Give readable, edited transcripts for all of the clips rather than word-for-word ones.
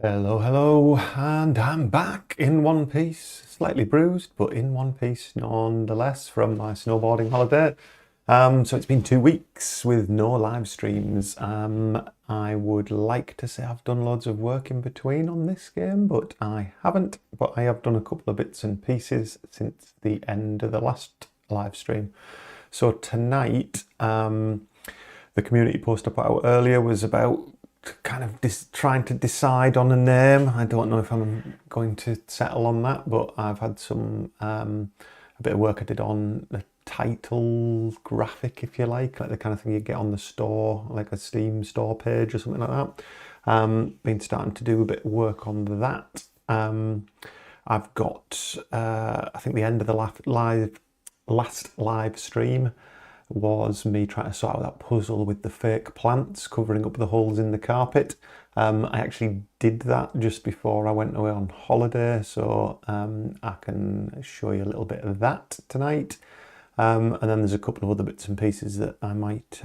Hello, hello, and I'm back in one piece, slightly bruised, but in one piece nonetheless from my snowboarding holiday. So it's been 2 weeks with no live streams. I would like to say I've done loads of work in between on this game, but I haven't. But I have done a couple of bits and pieces since the end of the last live stream. So tonight, the community post I put out earlier was about kind of trying to decide on a name. I don't know if I'm going to settle on that, but I've had some a bit of work I did on the title graphic, if you like the kind of thing you get on the store, like a Steam store page or something like that. Been starting to do a bit of work on that. I've got I think the end of the last live stream was me trying to sort out that puzzle with the fake plants covering up the holes in the carpet. I actually did that just before I went away on holiday, so I can show you a little bit of that tonight. And then there's a couple of other bits and pieces that I might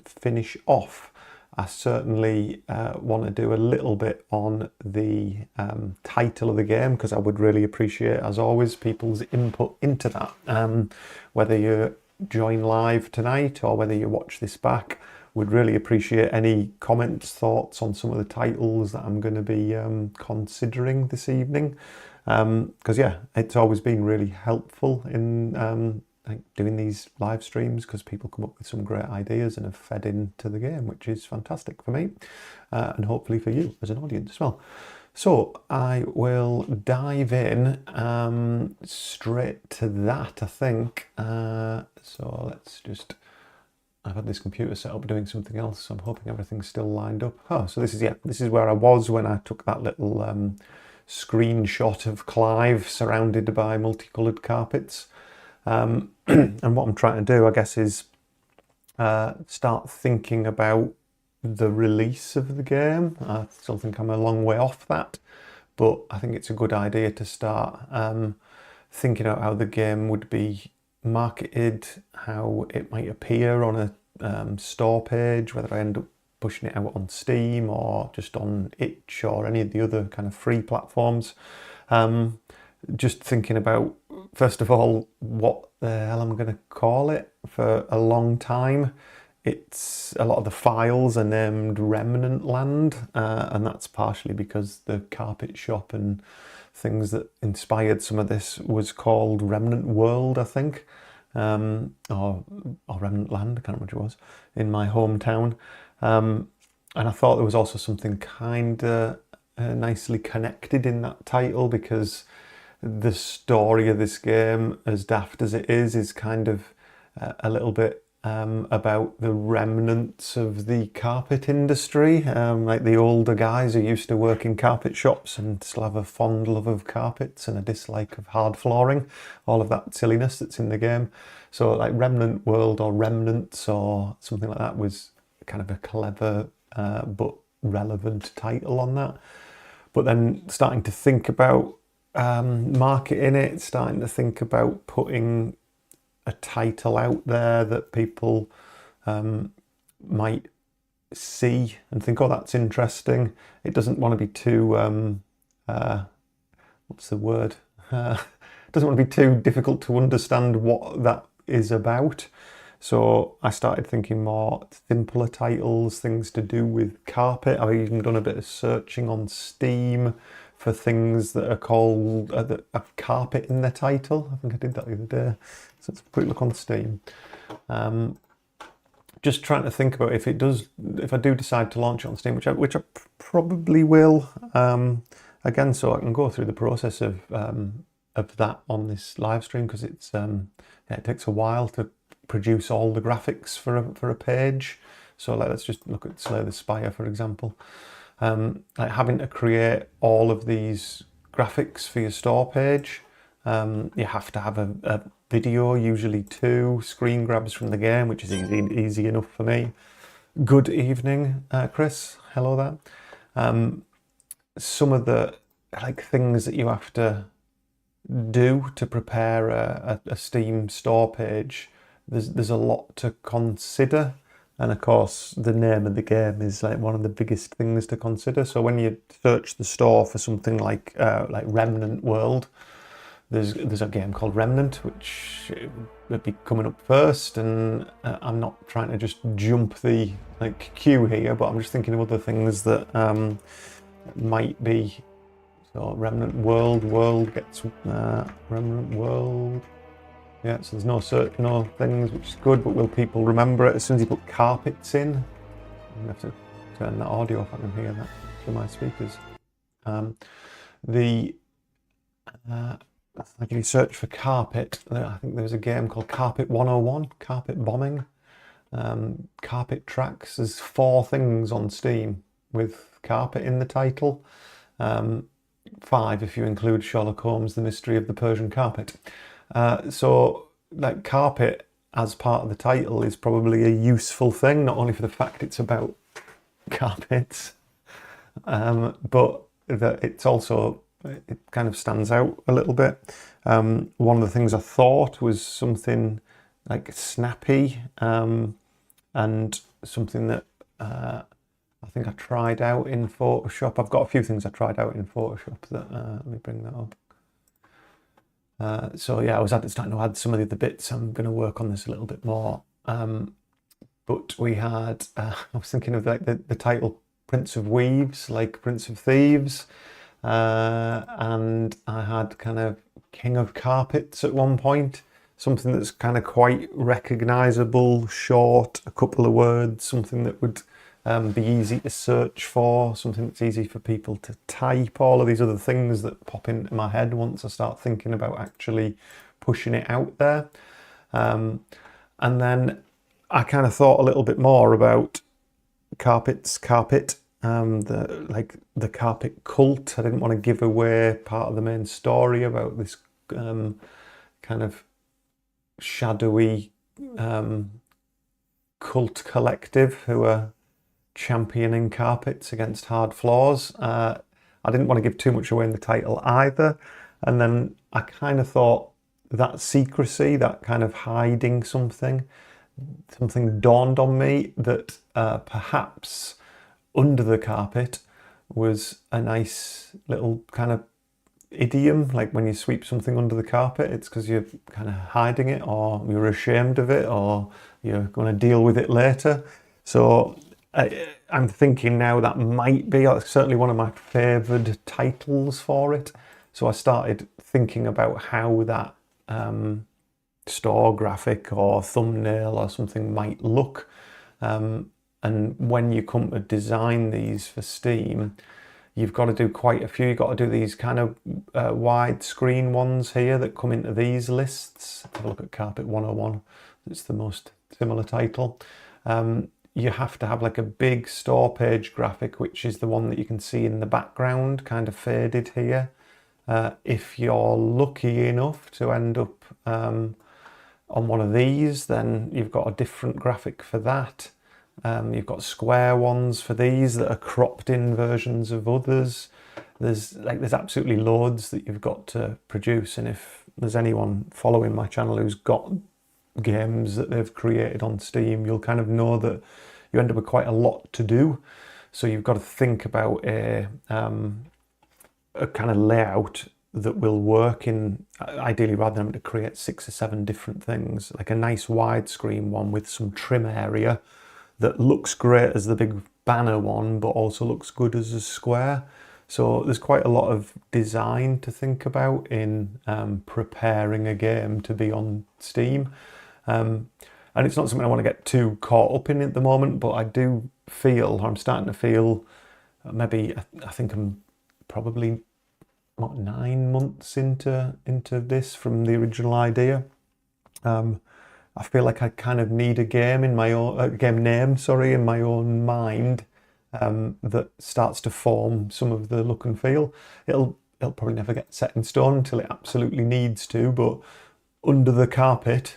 finish off. I certainly want to do a little bit on the title of the game, because I would really appreciate, as always, people's input into that. Whether you join live tonight or whether you watch this back, would really appreciate any comments, thoughts on some of the titles that I'm going to be considering this evening, because yeah, it's always been really helpful in doing these live streams, because people come up with some great ideas and have fed into the game, which is fantastic for me and hopefully for you as an audience as well. So I will dive in straight to that, I think. So let's just, I've had this computer set up doing something else, so I'm hoping everything's still lined up. Oh, so this is where I was when I took that little screenshot of Clive surrounded by multicoloured carpets. And what I'm trying to do, I guess, is start thinking about the release of the game. I still think I'm a long way off that, but I think it's a good idea to start thinking about how the game would be marketed, how it might appear on a store page, whether I end up pushing it out on Steam or just on itch or any of the other kind of free platforms. Just thinking about, first of all, what the hell I'm going to call it. For a long time, it's a lot of the files are named Remnant Land, and that's partially because the carpet shop and things that inspired some of this was called Remnant World, I think, or Remnant Land, I can't remember which it was, in my hometown. And I thought there was also something kind of nicely connected in that title, because the story of this game, as daft as it is kind of a little bit about the remnants of the carpet industry, like the older guys who used to work in carpet shops and still have a fond love of carpets and a dislike of hard flooring, all of that silliness that's in the game. So like Remnant World or Remnants or something like that was kind of a clever but relevant title on that. But then starting to think about marketing it, starting to think about putting a title out there that people might see and think, oh, that's interesting. It doesn't want to be too, what's the word? It doesn't want to be too difficult to understand what that is about. So I started thinking more simpler titles, things to do with carpet. I've even done a bit of searching on Steam for things that are called that have carpet in their title. I think I did that the other day. So let's quick look on Steam. Just trying to think about if I do decide to launch it on Steam, which I probably will. Again, so I can go through the process of that on this live stream, because it's it takes a while to produce all the graphics for a page. So let's just look at Slay the Spire, for example. Like having to create all of these graphics for your store page, you have to have a video, usually 2 screen grabs from the game, which is easy enough for me. Good evening, Chris. Hello there. Some of the things that you have to do to prepare a Steam store page, there's a lot to consider. And of course, the name of the game is like one of the biggest things to consider. So when you search the store for something like Remnant World, there's a game called Remnant, which would be coming up first. And I'm not trying to just jump the queue here, but I'm just thinking of other things that might be. So Remnant World gets Remnant World. Yeah, so there's no things, which is good, but will people remember it as soon as you put carpets in? I'm gonna have to turn that audio off. I can hear that through my speakers. Like if you search for carpet, I think there's a game called Carpet 101, Carpet Bombing, Carpet Tracks. There's 4 things on Steam with carpet in the title. 5 if you include Sherlock Holmes, The Mystery of the Persian Carpet. So like carpet as part of the title is probably a useful thing, not only for the fact it's about carpets, but that it's also, it kind of stands out a little bit. One of the things I thought was something like snappy, and something that I think I tried out in Photoshop. I've got a few things I tried out in Photoshop that, let me bring that up. So yeah, I was starting to add some of the other bits. I'm going to work on this a little bit more. But we had, I was thinking of like the title Prince of Weaves, like Prince of Thieves. And I had kind of King of Carpets at one point. Something that's kind of quite recognisable, short, a couple of words, something that would be easy to search for, something that's easy for people to type, all of these other things that pop into my head once I start thinking about actually pushing it out there. And then I kind of thought a little bit more about carpet, the carpet cult. I didn't want to give away part of the main story about this kind of shadowy cult collective who are championing carpets against hard floors. I didn't want to give too much away in the title either. And then I kind of thought that secrecy, that kind of hiding something dawned on me that perhaps under the carpet was a nice little kind of idiom. Like when you sweep something under the carpet, it's because you're kind of hiding it, or you're ashamed of it, or you're going to deal with it later. So I'm thinking now that might be certainly one of my favoured titles for it. So I started thinking about how that store graphic or thumbnail or something might look. And when you come to design these for Steam, you've got to do quite a few. You've got to do these kind of widescreen ones here that come into these lists. Have a look at Carpet 101. It's the most similar title. You have to have like a big store page graphic, which is the one that you can see in the background, kind of faded here. If you're lucky enough to end up on one of these, then you've got a different graphic for that. You've got square ones for these that are cropped in versions of others. There's absolutely loads that you've got to produce, and if there's anyone following my channel who's got games that they've created on Steam, you'll kind of know that you end up with quite a lot to do. So you've got to think about a kind of layout that will work in, ideally rather than having to create 6 or 7 different things, like a nice widescreen one with some trim area that looks great as the big banner one, but also looks good as a square. So there's quite a lot of design to think about in preparing a game to be on Steam. And it's not something I want to get too caught up in at the moment, but I do feel, or I'm starting to feel, maybe, I think I'm probably, 9 months into this from the original idea. I feel like I kind of need a game in my own, game name, sorry, in my own mind, that starts to form some of the look and feel. It'll probably never get set in stone until it absolutely needs to, but Under the Carpet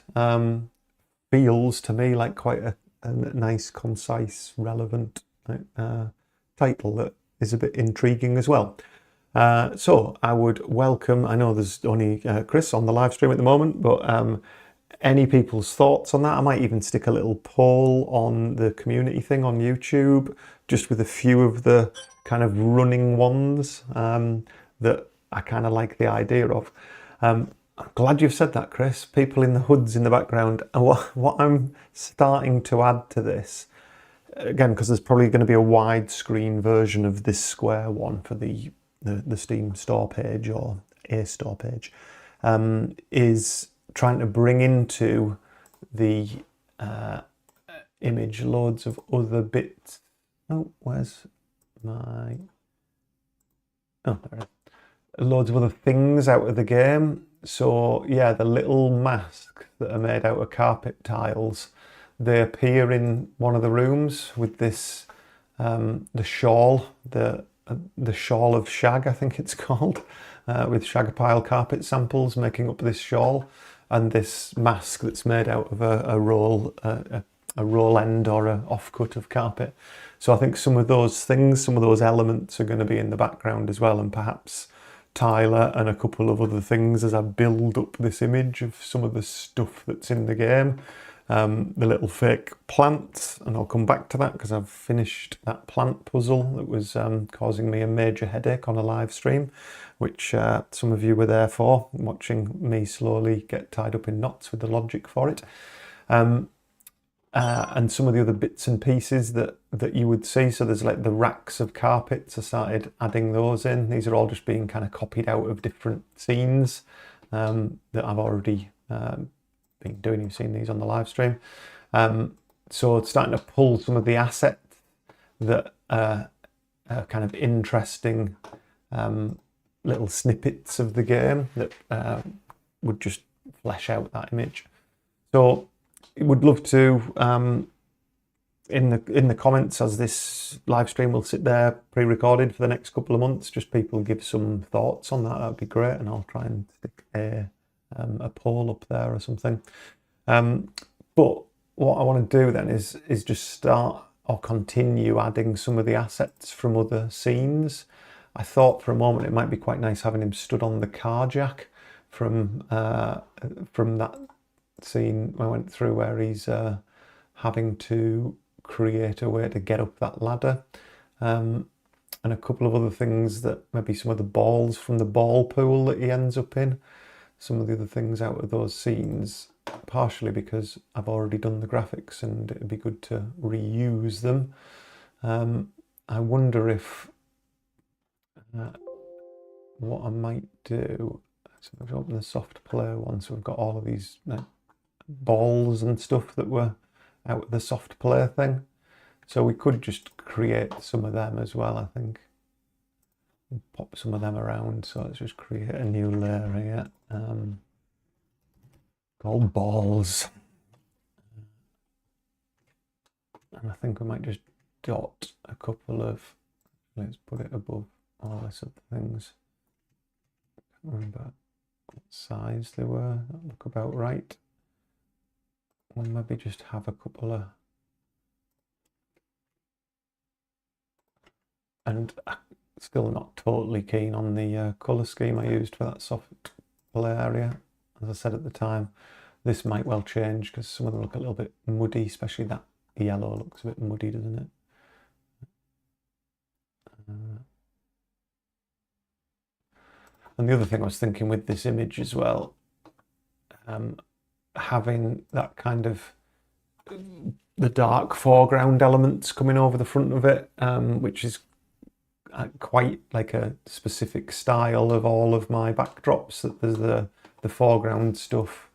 feels to me like quite a nice, concise, relevant title that is a bit intriguing as well. So I would welcome, I know there's only Chris on the live stream at the moment, but any people's thoughts on that. I might even stick a little poll on the community thing on YouTube, just with a few of the kind of running ones that I kind of like the idea of. I'm glad you've said that, Chris. People in the hoods in the background. And what I'm starting to add to this, again, because there's probably going to be a widescreen version of this square one for the Steam store page or a store page, is trying to bring into the image loads of other bits. Oh, where's my... Oh, there it is. Loads of other things out of the game. So yeah, the little masks that are made out of carpet tiles, they appear in one of the rooms with this, the shawl, the shawl of shag, I think it's called, with shag pile carpet samples making up this shawl, and this mask that's made out of a roll end or a offcut of carpet. So I think some of those things, some of those elements are going to be in the background as well, and perhaps Tyler and a couple of other things as I build up this image of some of the stuff that's in the game. The little fake plants, and I'll come back to that because I've finished that plant puzzle that was causing me a major headache on a live stream, which some of you were there for, watching me slowly get tied up in knots with the logic for it. And some of the other bits and pieces that you would see. So there's like the racks of carpets, I started adding those in. These are all just being kind of copied out of different scenes that I've already been doing. You've seen these on the live stream. So it's starting to pull some of the assets that are kind of interesting little snippets of the game that would just flesh out that image. So would love to, in the comments, as this live stream will sit there pre-recorded for the next couple of months, just people give some thoughts on that. That'd be great, and I'll try and stick a poll up there or something. But what I want to do then is just start or continue adding some of the assets from other scenes. I thought for a moment it might be quite nice having him stood on the car jack from that scene I went through where he's having to create a way to get up that ladder, and a couple of other things, that maybe some of the balls from the ball pool that he ends up in, some of the other things out of those scenes, partially because I've already done the graphics and it'd be good to reuse them. I wonder if what I might do, so I've opened the soft play one, so we've got all of these balls and stuff that were out of the soft play thing, so we could just create some of them as well. I think pop some of them around, so let's just create a new layer here called balls, and I think we might just dot a couple of, let's put it above all this other things. I can't remember what size they were. That look about right. We'll maybe just have a couple of, and I'm still not totally keen on the colour scheme I used for that soft play area. As I said at the time, this might well change because some of them look a little bit muddy, especially that yellow looks a bit muddy, doesn't it? And the other thing I was thinking with this image as well, having that kind of the dark foreground elements coming over the front of it, which is quite like a specific style of all of my backdrops, that there's the foreground stuff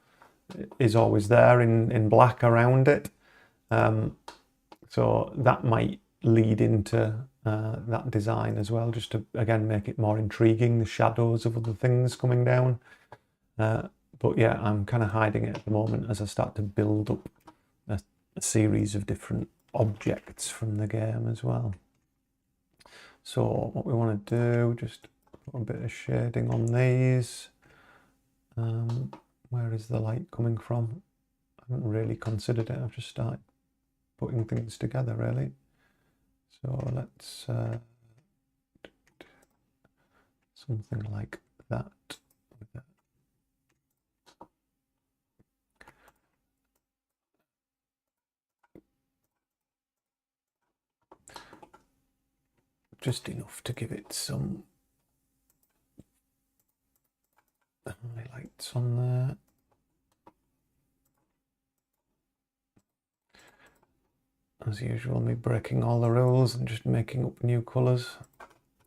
is always there in black around it. So that might lead into that design as well, just to again make it more intriguing, the shadows of other things coming down. But yeah, I'm kind of hiding it at the moment as I start to build up a series of different objects from the game as well. So what we want to do, just put a bit of shading on these. Where is the light coming from? I haven't really considered it. I've just started putting things together really. So let's something like that. just enough to give it some highlights on there. As usual, me breaking all the rules and just making up new colours.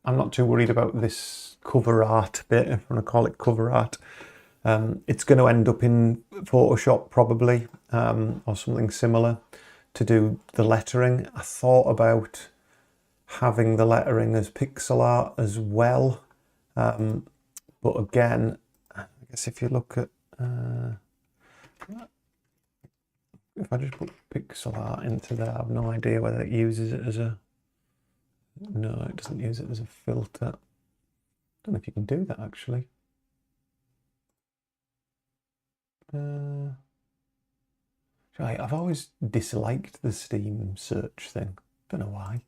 I'm not too worried about this cover art bit, if I want to call it cover art. It's going to end up in Photoshop probably, or something similar, to do the lettering. I thought about having the lettering as pixel art as well, but again, I guess if you look at, if I just put pixel art into there, I have no idea whether it uses it as a, no, it doesn't use it as a filter. I don't know if you can do that actually. I've always disliked the Steam search thing. Don't know why.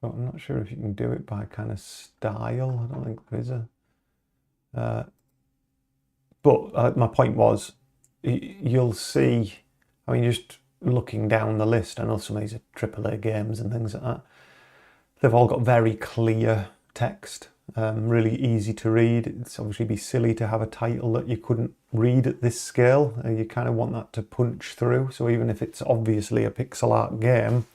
But I'm not sure if you can do it by kind of style. I don't think there is a. But my point was, you'll see, I mean, just looking down the list, I know some of these are AAA games and things like that. They've all got very clear text, really easy to read. It's obviously be silly to have a title that you couldn't read at this scale. You kind of want that to punch through. So even if it's obviously a pixel art game,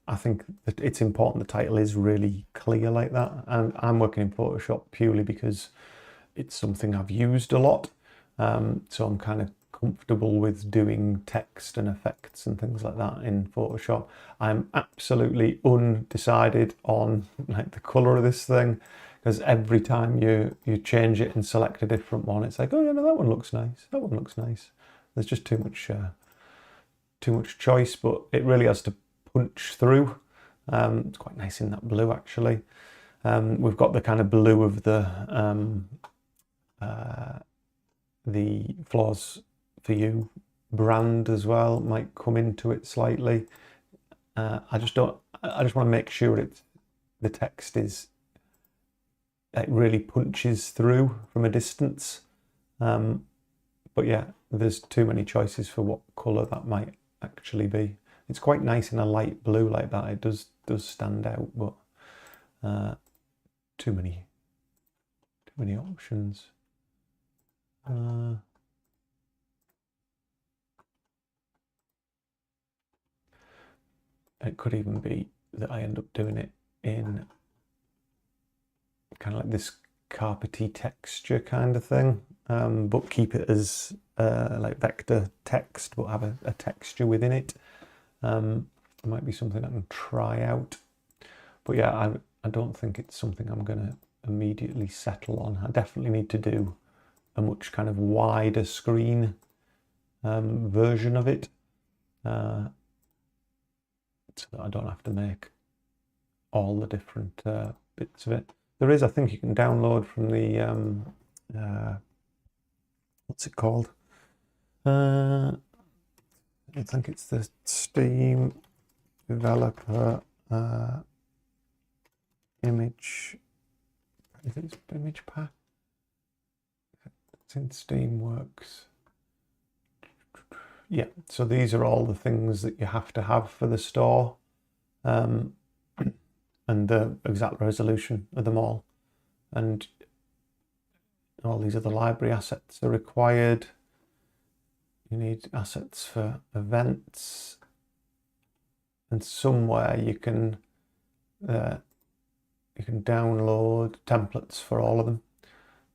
I think that it's important the title is really clear like that. And I'm working in Photoshop purely because it's something I've used a lot. So I'm kind of comfortable with doing text and effects and things like that in Photoshop. I'm absolutely undecided on like the color of this thing, because every time you change it and select a different one, it's like, oh yeah, no, that one looks nice. That one looks nice. There's just too much choice, but it really has to punch through. It's quite nice in that blue actually. We've got the kind of blue of the Flaws For You brand as well, might come into it slightly. I just want to make sure the text is, it really punches through from a distance. But yeah, there's too many choices for what colour that might actually be. It's quite nice in a light blue like that. It does stand out, but too many options. It could even be that I end up doing it in kind of like this carpety texture kind of thing, but keep it as like vector text, but have a texture within it. It might be something I can try out, but yeah, I don't think it's something I'm going to immediately settle on. I definitely need to do a much kind of wider screen version of it, so that I don't have to make all the different bits of it. There is, I think you can download from the, what's it called? I think it's the Steam Developer image, is it image pack? It's in Steamworks. Yeah, so these are all the things that you have to have for the store, and the exact resolution of them all. And all these other library assets are required. You need assets for events, and somewhere you can download templates for all of them.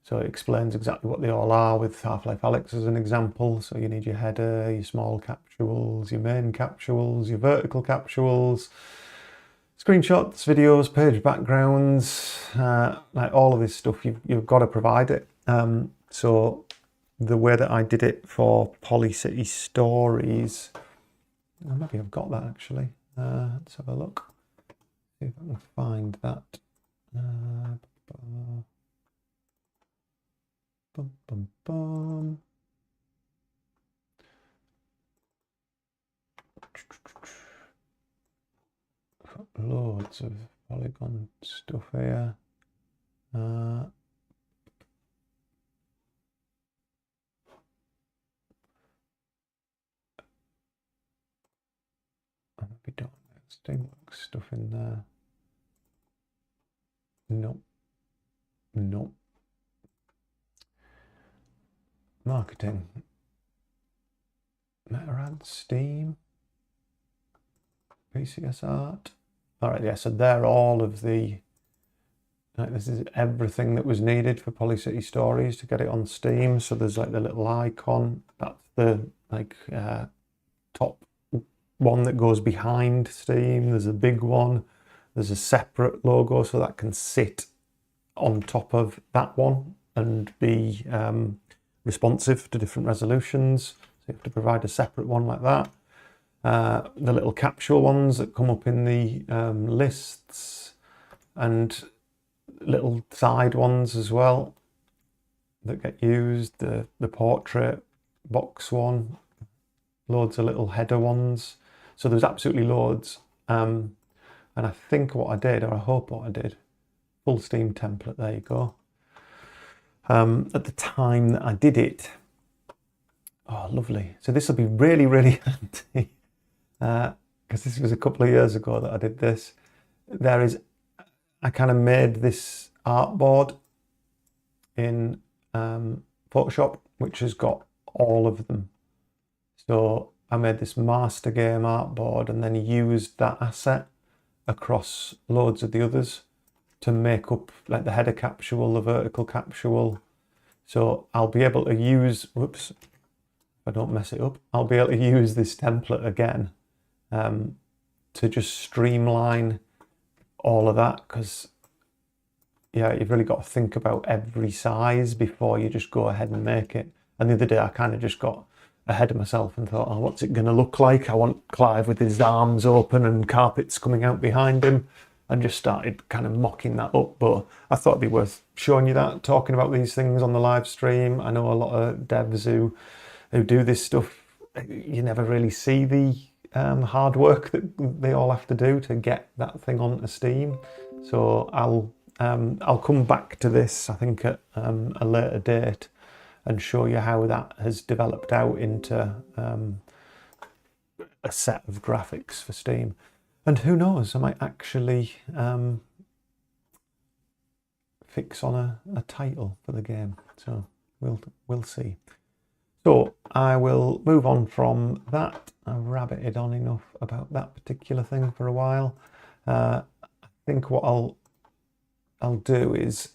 So it explains exactly what they all are, with Half-Life Alyx as an example. So you need your header, your small capsules, your main capsules, your vertical capsules, screenshots, videos, page backgrounds, like all of this stuff, you've got to provide it. So the way that I did it for Polycity Stories, maybe I've got that actually. Let's have a look, see if I can find that. Bum, bum, bum. Got loads of polygon stuff here. be done. Steamworks stuff in there. Nope. Nope. Marketing. Meta ads, Steam. PCS art. Alright, yeah, so they're all of the... Like, this is everything that was needed for Polycity Stories to get it on Steam. So there's like the little icon. That's the like top one that goes behind Steam. There's a big one. There's a separate logo so that can sit on top of that one and be responsive to different resolutions. So you have to provide a separate one like that. The little capsule ones that come up in the lists, and little side ones as well that get used. The portrait box one, loads of little header ones. So there's absolutely loads. And I think what I did, or I hope what I did, full Steam template, there you go. At the time that I did it, oh lovely. So this will be really, really handy, because this was a couple of years ago that I did this. I kind of made this artboard in Photoshop, which has got all of them. So I made this master game artboard and then used that asset across loads of the others to make up like the header capsule, the vertical capsule. So I'll be able to use, whoops, if I don't mess it up, I'll be able to use this template again to just streamline all of that, because yeah, you've really got to think about every size before you just go ahead and make it. And the other day I kind of just got ahead of myself and thought, oh, what's it going to look like? I want Clive with his arms open and carpets coming out behind him, and just started kind of mocking that up. But I thought it'd be worth showing you that, talking about these things on the live stream. I know a lot of devs who do this stuff, you never really see the hard work that they all have to do to get that thing onto Steam. So I'll come back to this, I think, at a later date and show you how that has developed out into a set of graphics for Steam. And who knows, I might actually fix on a title for the game. So we'll see. So I will move on from that. I've rabbited on enough about that particular thing for a while. I think what I'll do is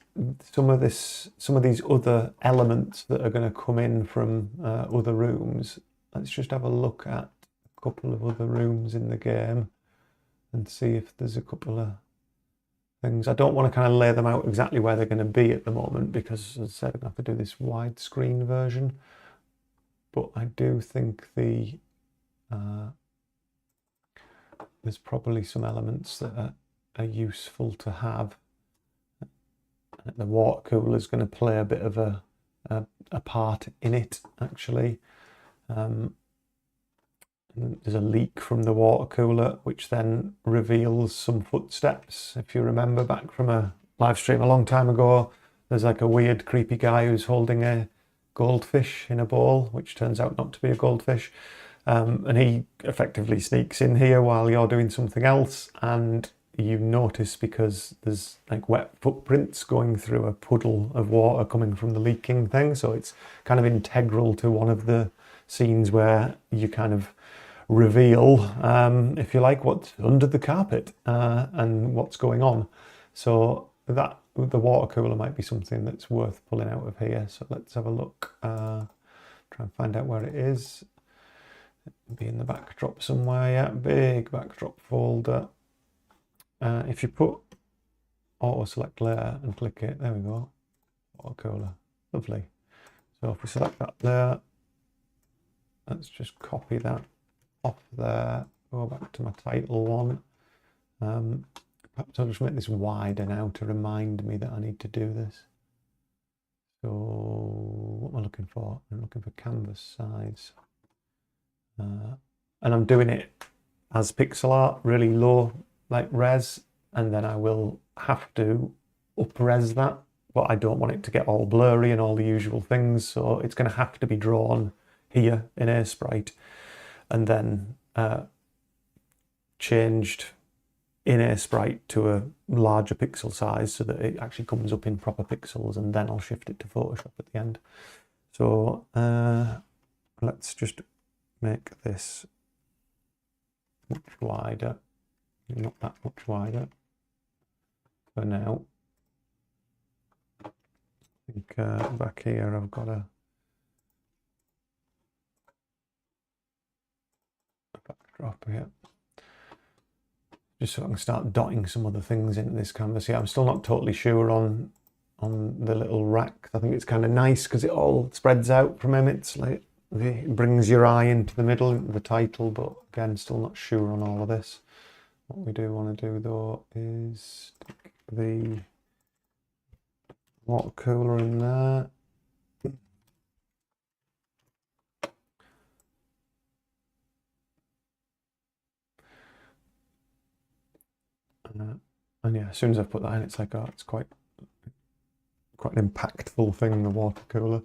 some of these other elements that are going to come in from other rooms. Let's just have a look at a couple of other rooms in the game and see if there's a couple of things. I don't want to kind of lay them out exactly where they're going to be at the moment, because as I said, I'm going to have to do this widescreen version. But I do think there's probably some elements that are useful to have. The water cooler is going to play a bit of a part in it, actually. There's a leak from the water cooler, which then reveals some footsteps. If you remember back from a live stream a long time ago, there's like a weird, creepy guy who's holding a goldfish in a bowl, which turns out not to be a goldfish. And he effectively sneaks in here while you're doing something else, and you notice because there's like wet footprints going through a puddle of water coming from the leaking thing. So it's kind of integral to one of the scenes where you kind of reveal, if you like, what's under the carpet and what's going on. So that the water cooler might be something that's worth pulling out of here. So let's have a look, try and find out where it is. It'll be in the backdrop somewhere. Yeah, big backdrop folder. If you put auto select layer and click it, there we go, water cooler, lovely. So if we select that there, let's just copy that off there, go back to my title one. Perhaps I'll just make this wider now to remind me that I need to do this. So what am I looking for? I'm looking for canvas size. And I'm doing it as pixel art, really low, like res, and then I will have to up-res that, but I don't want it to get all blurry and all the usual things, so it's going to have to be drawn here in Sprite, and then changed in Sprite to a larger pixel size so that it actually comes up in proper pixels, and then I'll shift it to Photoshop at the end. So let's just make this much wider, not that much wider for now. I think back here I've got a backdrop here, just so I can start dotting some other things into this canvas. Yeah, I'm still not totally sure on the little rack. I think it's kind of nice because it all spreads out from him. It's like it brings your eye into the middle, into the title, but again, still not sure on all of this. What we do want to do though is stick the water cooler in there. And yeah, as soon as I've put that in, it's like, oh, it's quite an impactful thing, the water cooler.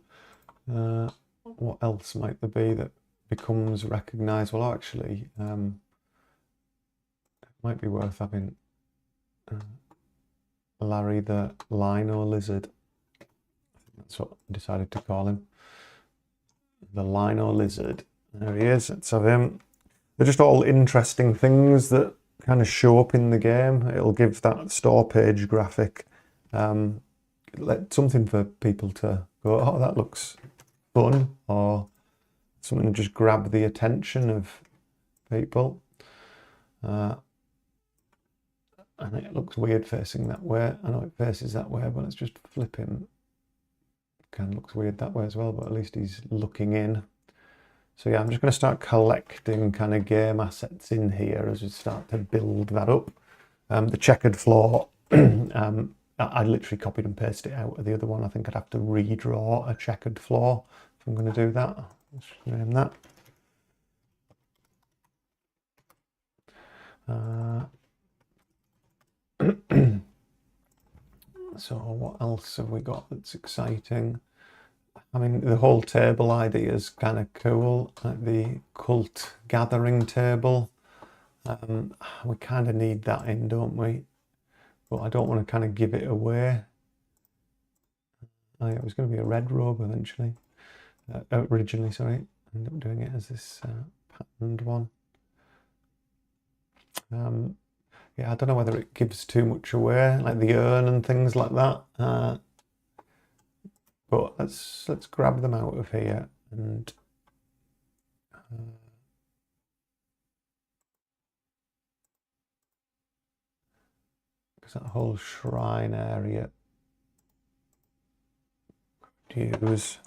What else might there be that becomes recognised? Well, actually, it might be worth having Larry the Lino Lizard. I think that's what I decided to call him. The Lino Lizard. There he is. Let's have him. They're just all interesting things that kind of show up in the game. It'll give that store page graphic something for people to go, oh, that looks fun, or something to just grab the attention of people. And it looks weird facing that way. I know it faces that way, but let's just flip him. Kind of looks weird that way as well, but at least he's looking in. So yeah, I'm just going to start collecting kind of game assets in here as we start to build that up. The checkered floor, I literally copied and pasted it out of the other one. I think I'd have to redraw a checkered floor if I'm going to do that. Let's name that. So what else have we got that's exciting? I mean, the whole table idea is kind of cool, like the cult gathering table. We kind of need that in, don't we? But I don't want to kind of give it away. Oh yeah, it was going to be a red robe eventually. Originally, sorry. I ended up doing it as this patterned one. Yeah, I don't know whether it gives too much away, like the urn and things like that. But let's grab them out of here and because that whole shrine area could use.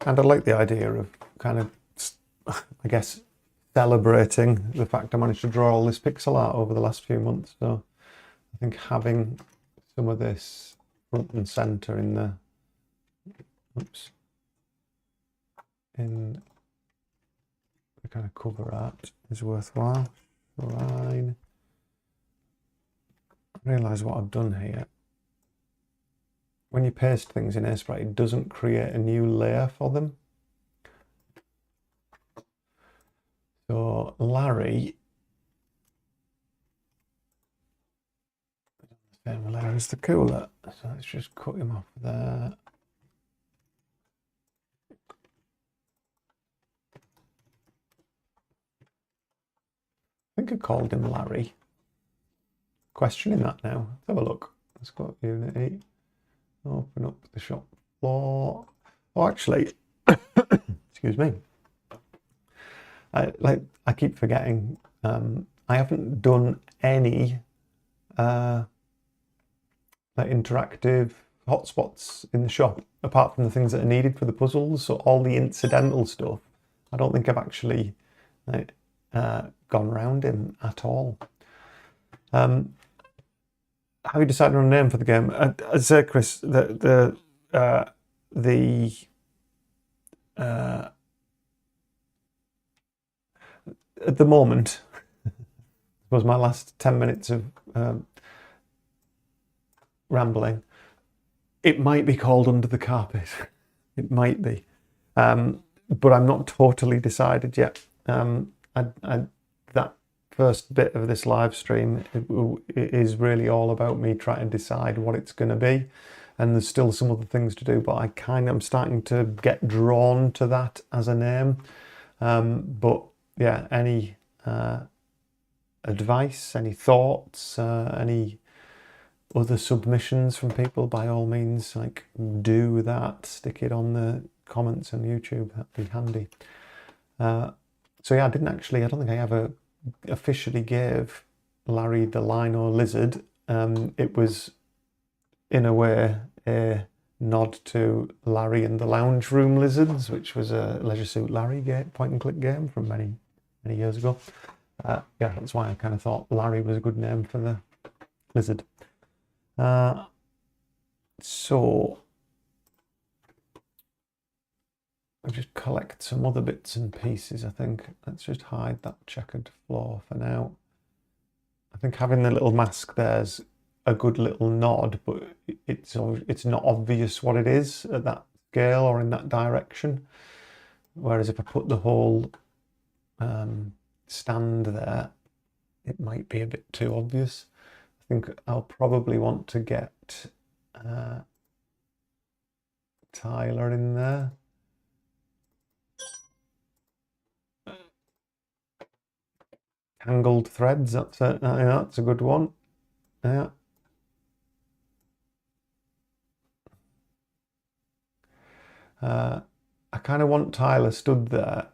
And I like the idea of kind of, I guess, celebrating the fact I managed to draw all this pixel art over the last few months. So I think having some of this front and center in the, in the kind of cover art is worthwhile. Fine. I realise what I've done here. When you paste things in Sprite, it doesn't create a new layer for them. So Larry, the same layer as the cooler. So let's just cut him off there. I think I called him Larry. Questioning that now. Let's have a look. Let's go to Unity. Open up the shop floor. Oh, actually, excuse me. I keep forgetting. I haven't done any like interactive hotspots in the shop, apart from the things that are needed for the puzzles. So all the incidental stuff, I don't think I've actually like, gone around him at all. Have you decided on a name for the game? I'd say, Chris, at the moment, was my last 10 minutes of rambling. It might be called Under the Carpet. It might be. But I'm not totally decided yet. That first bit of this live stream it is really all about me trying to decide what it's going to be, and there's still some other things to do, but I'm starting to get drawn to that as a name. But yeah, any advice, any thoughts, any other submissions from people, by all means, like, do that. Stick it on the comments on YouTube. That'd be handy. So yeah, I don't think I ever officially gave Larry the Lino lizard. It was, in a way, a nod to Larry and the Lounge Room Lizards, which was a Leisure Suit Larry point and click game from many years ago. Yeah, that's why I kind of thought Larry was a good name for the lizard. So I'll just collect some other bits and pieces, I think. Let's just hide that checkered floor for now. I think having the little mask there's a good little nod, but it's not obvious what it is at that scale or in that direction. Whereas if I put the whole stand there, it might be a bit too obvious. I think I'll probably want to get Tyler in there. Tangled threads, that's a good one. Yeah. I kind of want Tyler stood there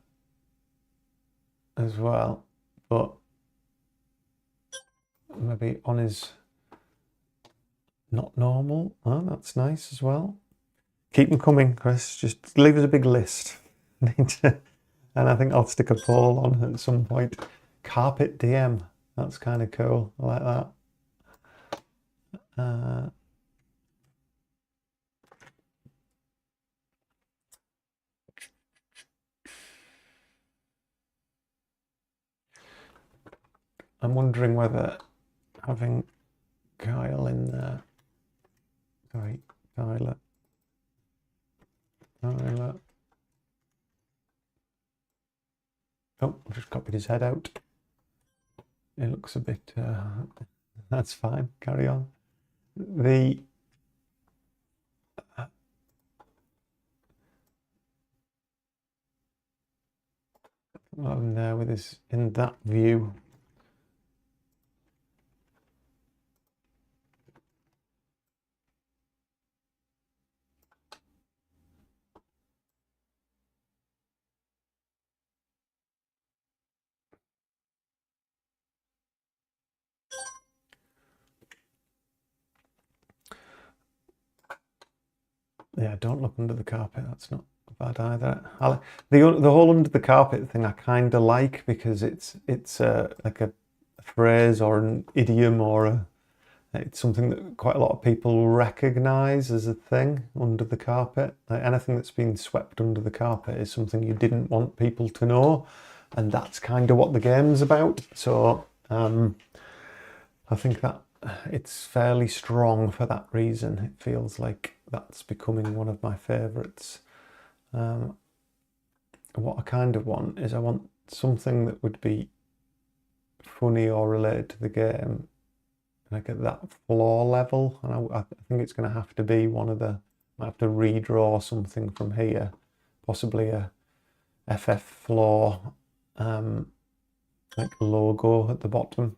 as well, but maybe on his not normal. Oh, that's nice as well. Keep them coming, Chris. Just leave us a big list. And I think I'll stick a poll on at some point. Carpet DM. That's kind of cool. I like that. I'm wondering whether having Kyle in there. Sorry, Tyler. Oh, I've just copied his head out. It looks a bit... that's fine, carry on. The... I'm there with his... in that view. Yeah, don't look under the carpet. That's not bad either. The whole under the carpet thing I kind of like, because it's like a phrase or an idiom, or it's something that quite a lot of people recognise as a thing. Under the carpet, like anything that's been swept under the carpet is something you didn't want people to know, and that's kind of what the game's about. So I think that it's fairly strong for that reason. It feels like that's becoming one of my favourites. What I kind of want is, I want something that would be funny or related to the game, like at that floor level. And I think it's going to have to be one of the... I have to redraw something from here, possibly a FF floor like logo at the bottom.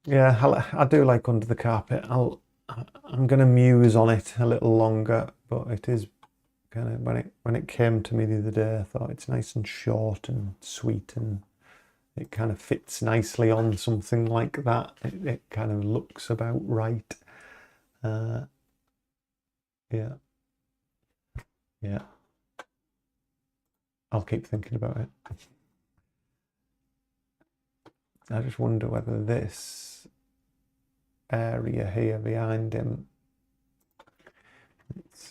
Yeah, I do like under the carpet. I'm going to muse on it a little longer, but it is kind of, when it came to me the other day, I thought it's nice and short and sweet, and it kind of fits nicely on something like that. It kind of looks about right. Yeah. I'll keep thinking about it. I just wonder whether this area here behind him,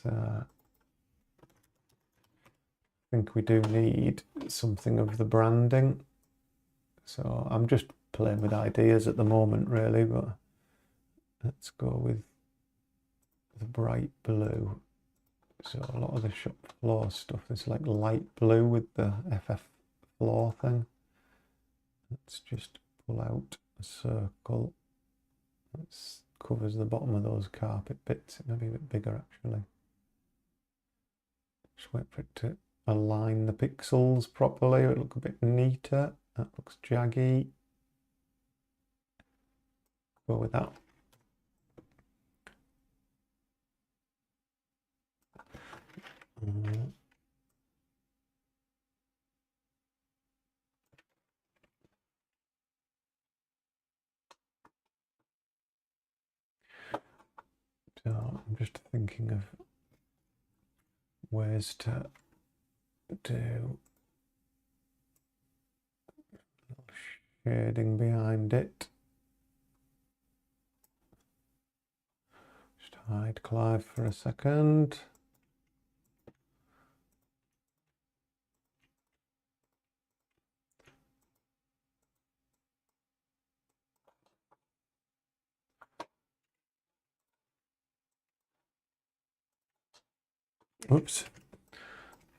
I think we do need something of the branding. So I'm just playing with ideas at the moment, really, but let's go with the bright blue. So a lot of the shop floor stuff is like light blue with the FF floor thing. Let's just pull out a circle. That covers the bottom of those carpet bits. It may be a bit bigger actually. Just wait for it to align the pixels properly. It'll look a bit neater. That looks jaggy. Go with that. So I'm just thinking of ways to do shading behind it. Just hide Clive for a second. Oops,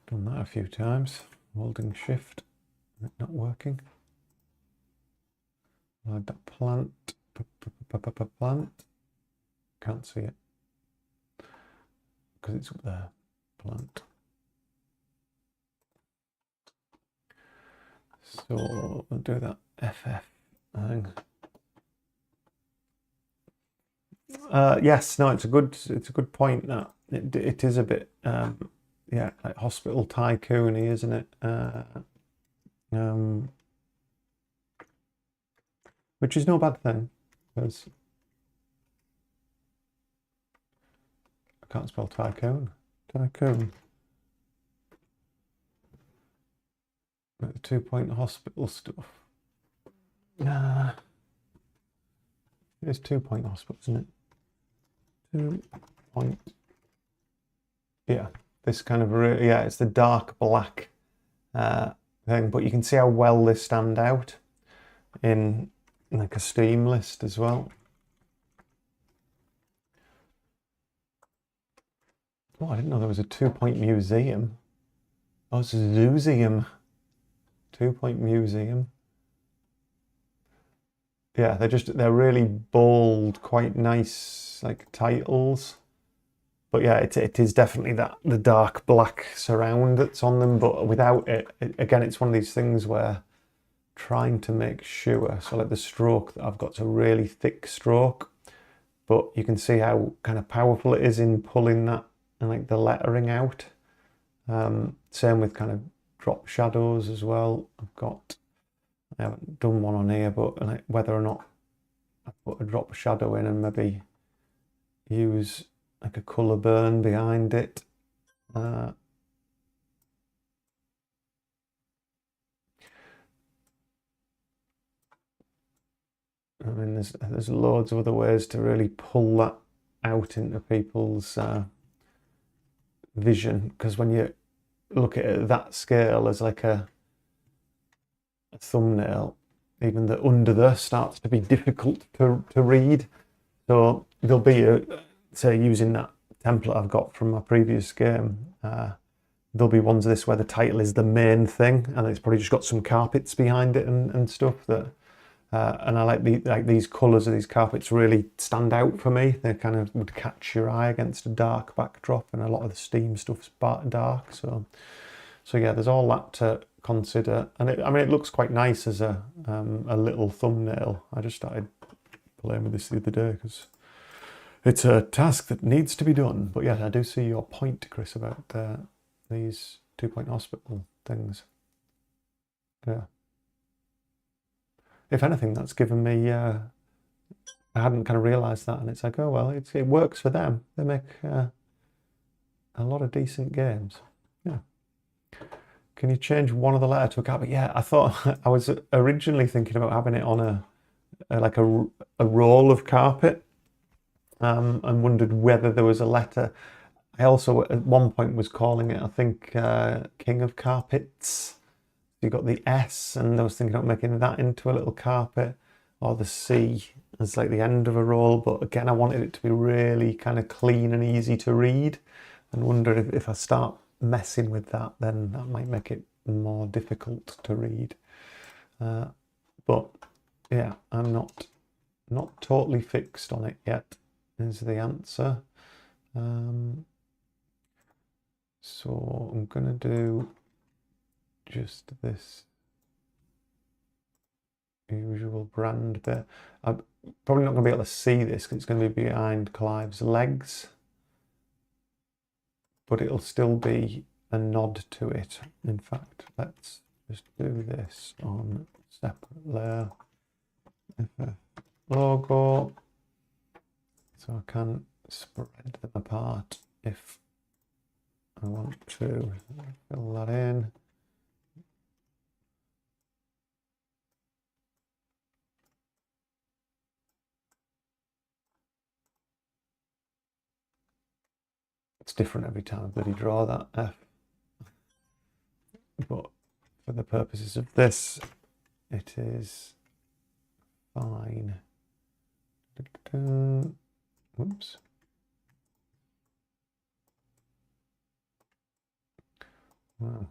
done that a few times. Holding shift, not working. Hide that plant. Plant. Can't see it because it's up there. Plant. So we'll do that FF thing. Yes, no, it's a good point that it is a bit yeah, like hospital tycoon-y, isn't it? Which is no bad thing, because I can't spell tycoon. Tycoon. Like the 2-point hospital stuff. It's 2-point hospital, isn't it? 2-point. Yeah, this kind of, yeah, it's the dark black thing, but you can see how well they stand out in like a Steam list as well. Oh, I didn't know there was a 2-point museum. Oh, it's a zooseum. 2-point museum. Yeah, they're really bold, quite nice like titles. But yeah, it is definitely the dark black surround that's on them, but without it, again, it's one of these things where trying to make sure, so like the stroke that I've got a really thick stroke, but you can see how kind of powerful it is in pulling that and like the lettering out. Same with kind of drop shadows as well. I haven't done one on here, but like whether or not I put a drop shadow in and maybe use like a colour burn behind it. I mean, there's loads of other ways to really pull that out into people's vision, because when you look at it at that scale as like a thumbnail, even the under there starts to be difficult to read. So there'll be say using that template I've got from my previous game, there'll be ones of this where the title is the main thing and it's probably just got some carpets behind it and stuff that and I like these colours of these carpets really stand out for me. They kind of would catch your eye against a dark backdrop, and a lot of the Steam stuff's dark, so yeah, there's all that to consider. And I mean, it looks quite nice as a little thumbnail. I just started playing with this the other day because it's a task that needs to be done. But yeah, I do see your point, Chris, about these 2-point hospital things. Yeah. If anything, that's given me, I hadn't kind of realised that, and it's like, oh well, it works for them. They make a lot of decent games. Yeah. Can you change one of the letter to a carpet? Yeah, I thought I was originally thinking about having it on a roll of carpet, and wondered whether there was a letter. I also at one point was calling it, I think, King of Carpets. You got the S, and I was thinking about making that into a little carpet, or the C as like the end of a roll. But again, I wanted it to be really kind of clean and easy to read, and wondered if I start messing with that, then that might make it more difficult to read. But yeah, I'm not totally fixed on it yet, is the answer. So I'm gonna do just this usual brand bit. I'm probably not gonna be able to see this because it's gonna be behind Clive's legs, but it'll still be a nod to it. In fact, let's just do this on separate layer. FF logo, so I can spread them apart if I want to. Fill that in. It's different every time I bloody draw that F. But for the purposes of this, it is fine. Whoops. Wow, you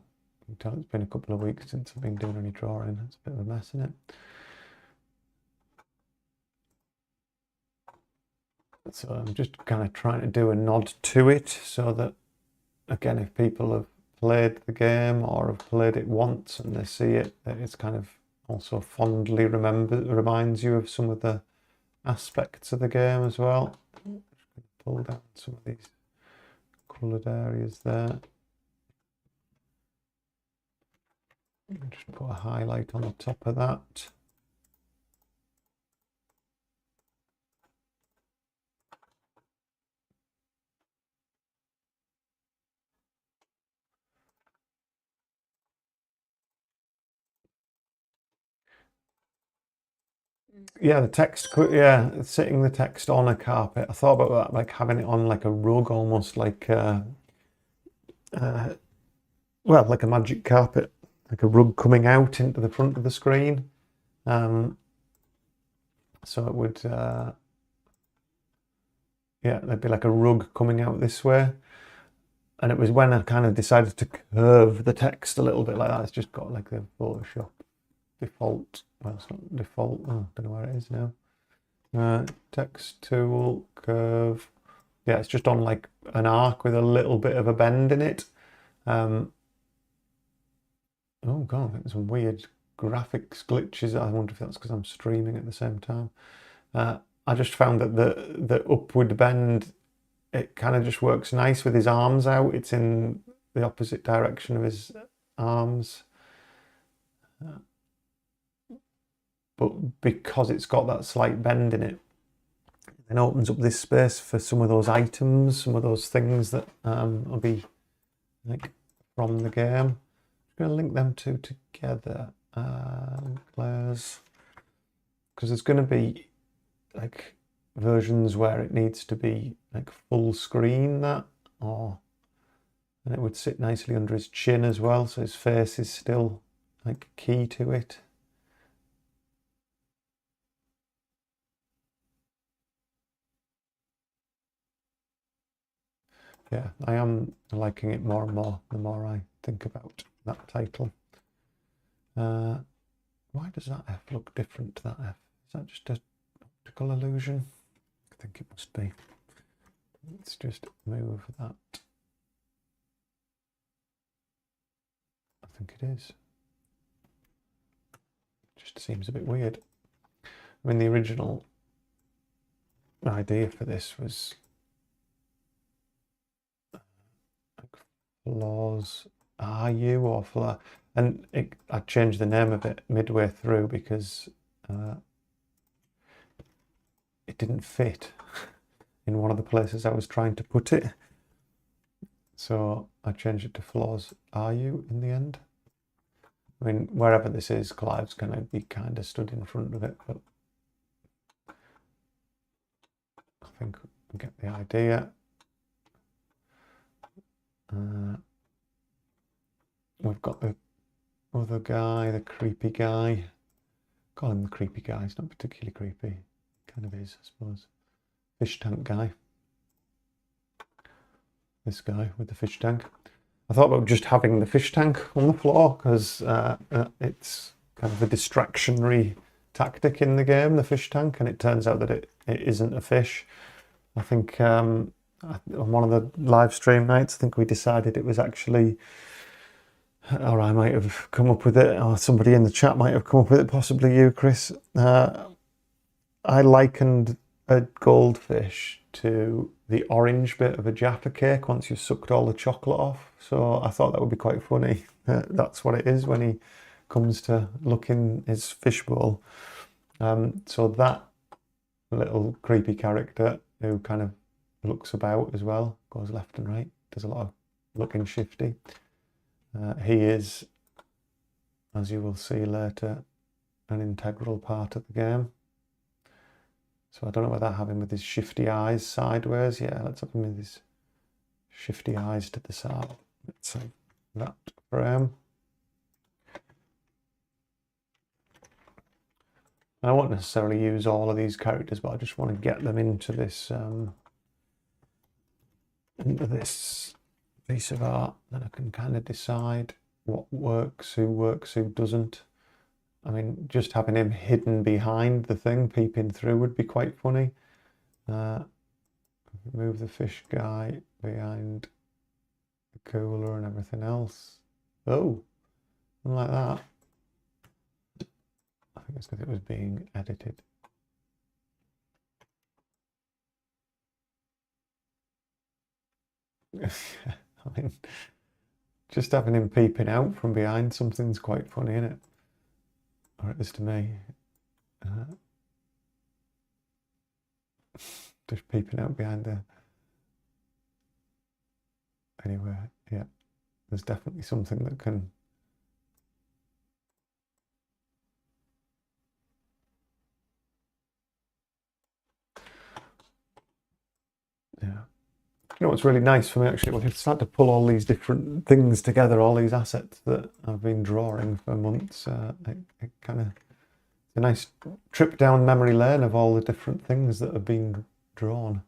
can tell it's been a couple of weeks since I've been doing any drawing. It's a bit of a mess, isn't it? So I'm just kind of trying to do a nod to it so that, again, if people have played the game or have played it once and they see it, that it's kind of also fondly reminds you of some of the aspects of the game as well. Just pull down some of these coloured areas there. Just put a highlight on the top of that. Yeah, the text, yeah, sitting the text on a carpet. I thought about that, like having it on like a rug, almost like, well, like a magic carpet, like a rug coming out into the front of the screen. So it would, yeah, there'd be like a rug coming out this way. And it was when I kind of decided to curve the text a little bit like that. It's just got like the Photoshop default. Well, it's not default. Oh, I don't know where it is now. Text tool, curve. Yeah, it's just on like an arc with a little bit of a bend in it. Oh God, I think some weird graphics glitches. I wonder if that's because I'm streaming at the same time. I just found that the upward bend, it kind of just works nice with his arms out. It's in the opposite direction of his arms. But because it's got that slight bend in it, it opens up this space for some of those items, some of those things that will be like from the game. I'm going to link them two together. Layers, because there's going to be like versions where it needs to be like full screen, and it would sit nicely under his chin as well, so his face is still like key to it. Yeah, I am liking it more and more the more I think about that title. Why does that F look different to that F? Is that just an optical illusion? I think it must be. Let's just move that. I think it is. Just seems a bit weird. I mean, the original idea for this was like flaws, are you, or flaw, and I changed the name of it midway through because it didn't fit in one of the places I was trying to put it. So I changed it to flaws, are you, in the end. I mean, wherever this is, Clive's going to be kind of stood in front of it, but I think we get the idea. We've got the other guy, the creepy guy. Call him the creepy guy. He's not particularly creepy. Kind of is, I suppose. Fish tank guy. This guy with the fish tank. I thought about just having the fish tank on the floor because it's kind of a distractionary tactic in the game, the fish tank, and it turns out that it isn't a fish. I think on one of the live stream nights, I think we decided it was actually, or I might have come up with it, or somebody in the chat might have come up with it, possibly you, Chris. I likened a goldfish to the orange bit of a Jaffa cake once you've sucked all the chocolate off. So I thought that would be quite funny. That's what it is when he comes to look in his fishbowl. So that little creepy character who kind of looks about as well, goes left and right, does a lot of looking shifty. He is, as you will see later, an integral part of the game. So I don't know whether I have him with his shifty eyes sideways. Yeah, let's have him with his shifty eyes to the side. Let's have that frame. I won't necessarily use all of these characters, but I just want to get them into this piece of art. Then I can kind of decide what works, who doesn't. I mean, just having him hidden behind the thing, peeping through, would be quite funny. Move the fish guy behind the cooler and everything else. Oh, something like that. I think it's because it was being edited. I mean, just having him peeping out from behind something's quite funny, isn't it? Or it is to me. Just peeping out behind there. Anyway, yeah, there's definitely something that can. Yeah. You know what's really nice for me actually, when I start to pull all these different things together, all these assets that I've been drawing for months, it kind of, it's a nice trip down memory lane of all the different things that have been drawn.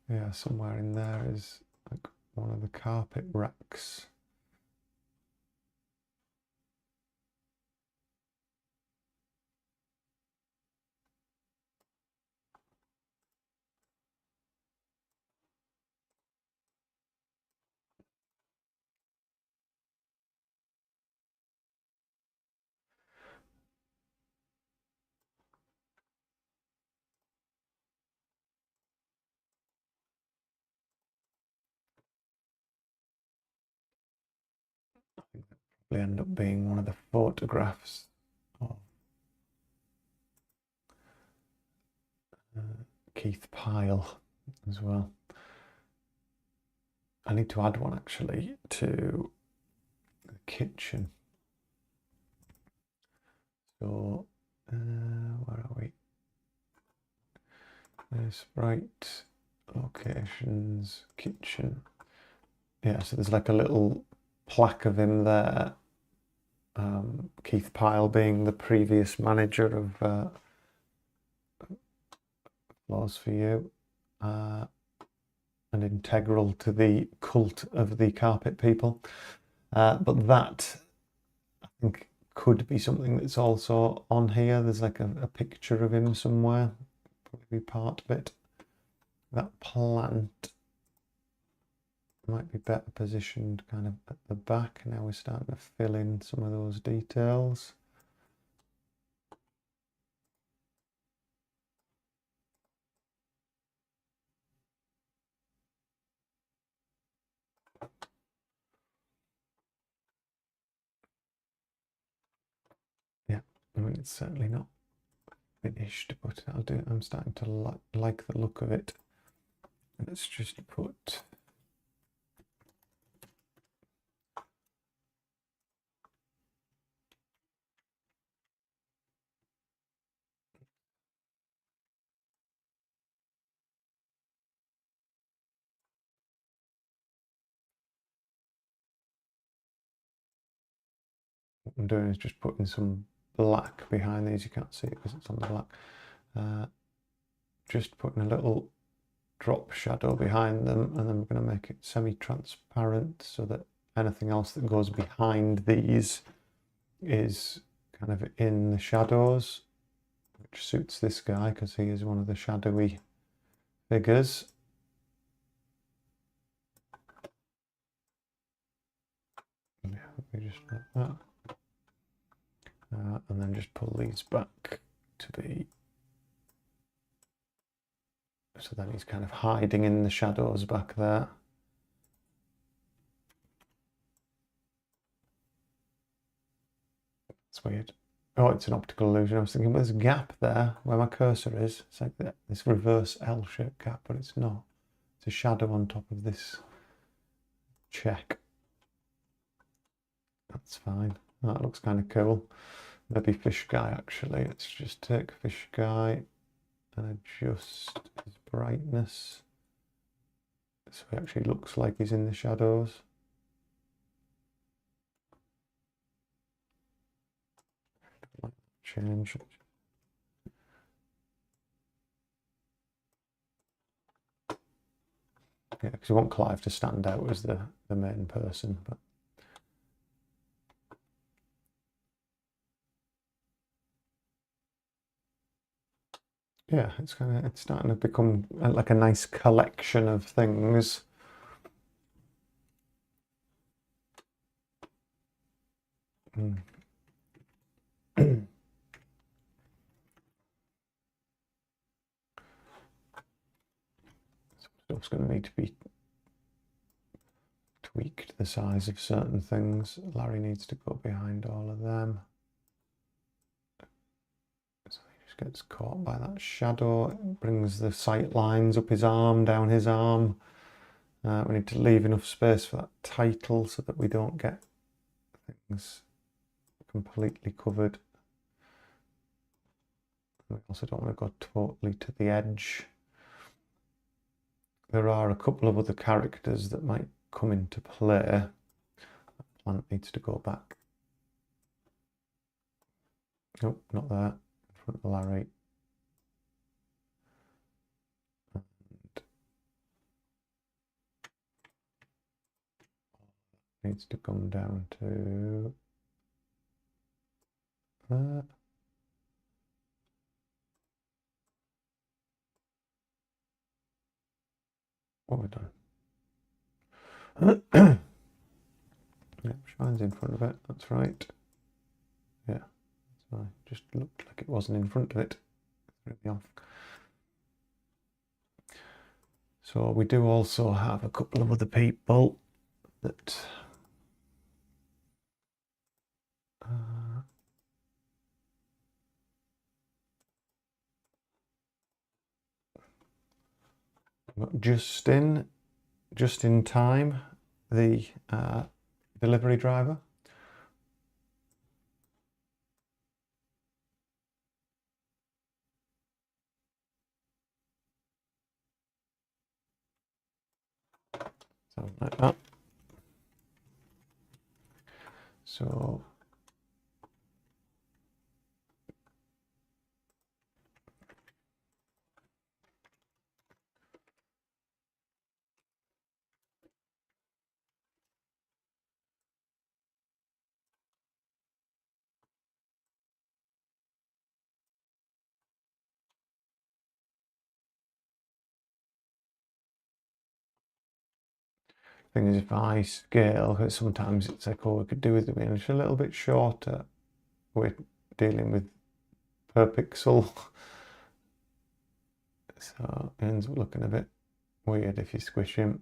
Yeah, somewhere in there is like one of the carpet racks. I think that probably end up being one of the photographs of Keith Pyle as well. I need to add one actually to the kitchen. So, where are we? There's right locations, kitchen. Yeah, so there's like a little plaque of him there. Keith Pyle being the previous manager of Laws for You, and integral to the cult of the carpet people. But that, I think, could be something that's also on here. There's like a picture of him somewhere, probably part of it. That plant might be better positioned kind of at the back. Now we're starting to fill in some of those details. Yeah, I mean, it's certainly not finished, but I'll do. I'm starting to like the look of it. Let's just put what I'm doing is just putting some black behind these. You can't see it because it's on the black. Just putting a little drop shadow behind them, and then we're going to make it semi-transparent so that anything else that goes behind these is kind of in the shadows, which suits this guy because he is one of the shadowy figures. Yeah, we just like that. And then just pull these back to be, so then he's kind of hiding in the shadows back there. It's weird. Oh, it's an optical illusion. I was thinking, well, there's a gap there where my cursor is. It's like this reverse L-shaped gap, but it's not. It's a shadow on top of this check. That's fine. That looks kind of cool. Maybe fish guy, actually. Let's just take fish guy and adjust his brightness so he actually looks like he's in the shadows. Change. Yeah, because we want Clive to stand out as the main person, but yeah, it's starting to become like a nice collection of things. Stuff's going to need to be tweaked, the size of certain things. Larry needs to go behind all of them. So he just gets caught by that shadow. It brings the sight lines up his arm, down his arm. We need to leave enough space for that title so that we don't get things completely covered. We also don't want to go totally to the edge. There are a couple of other characters that might come into play. That plant needs to go back. Nope, not there. In front of Larry. And needs to come down to there. What have we done? Yep, shine's in front of it, that's right. Yeah, that's fine. Just looked like it wasn't in front of it. Threw me off. So we do also have a couple of other people that just in time, the delivery driver. Something like that. So thing is, if I scale, because sometimes it's like, oh, we could do with it being just a little bit shorter. We're dealing with per pixel, so it ends up looking a bit weird if you squish him.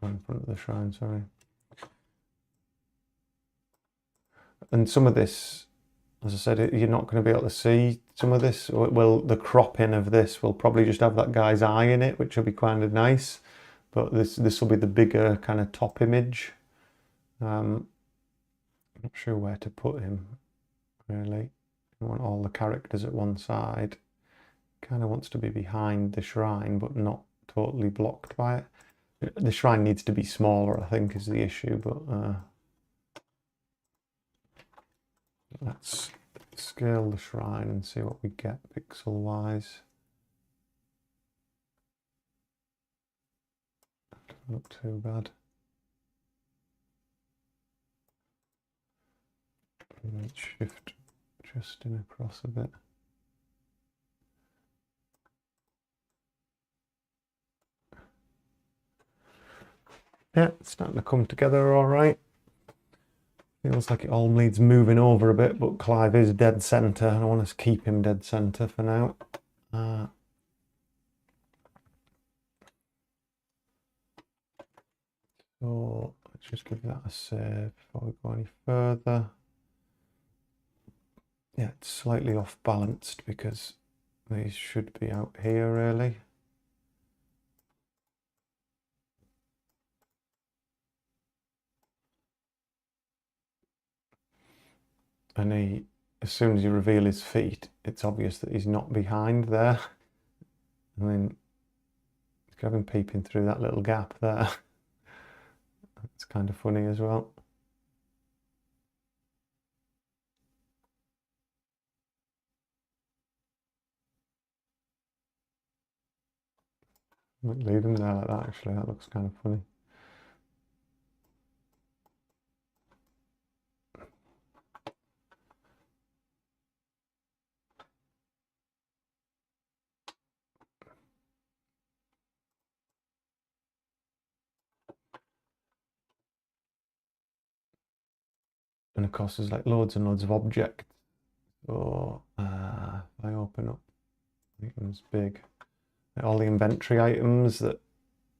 In front of the shrine, sorry. And some of this, as I said, you're not going to be able to see some of this. Well, the cropping of this will probably just have that guy's eye in it, which will be kind of nice. but this will be the bigger kind of top image. I'm not sure where to put him, really. I want all the characters at one side. Kind of wants to be behind the shrine, but not totally blocked by it. The shrine needs to be smaller, I think, is the issue, but let's scale the shrine and see what we get pixel-wise. Doesn't look too bad. Let's shift just in across a bit. Yeah, it's starting to come together all right. Feels like it all needs moving over a bit, but Clive is dead centre, and I want to keep him dead centre for now. So let's just give that a save before we go any further. Yeah, it's slightly off balanced because these should be out here really. And as soon as you reveal his feet, it's obvious that he's not behind there. I mean, have him peeping through that little gap there. It's kind of funny as well. I might leave him there like that, actually. That looks kind of funny. And of course, there's like loads and loads of objects. So if I open up items big, like all the inventory items that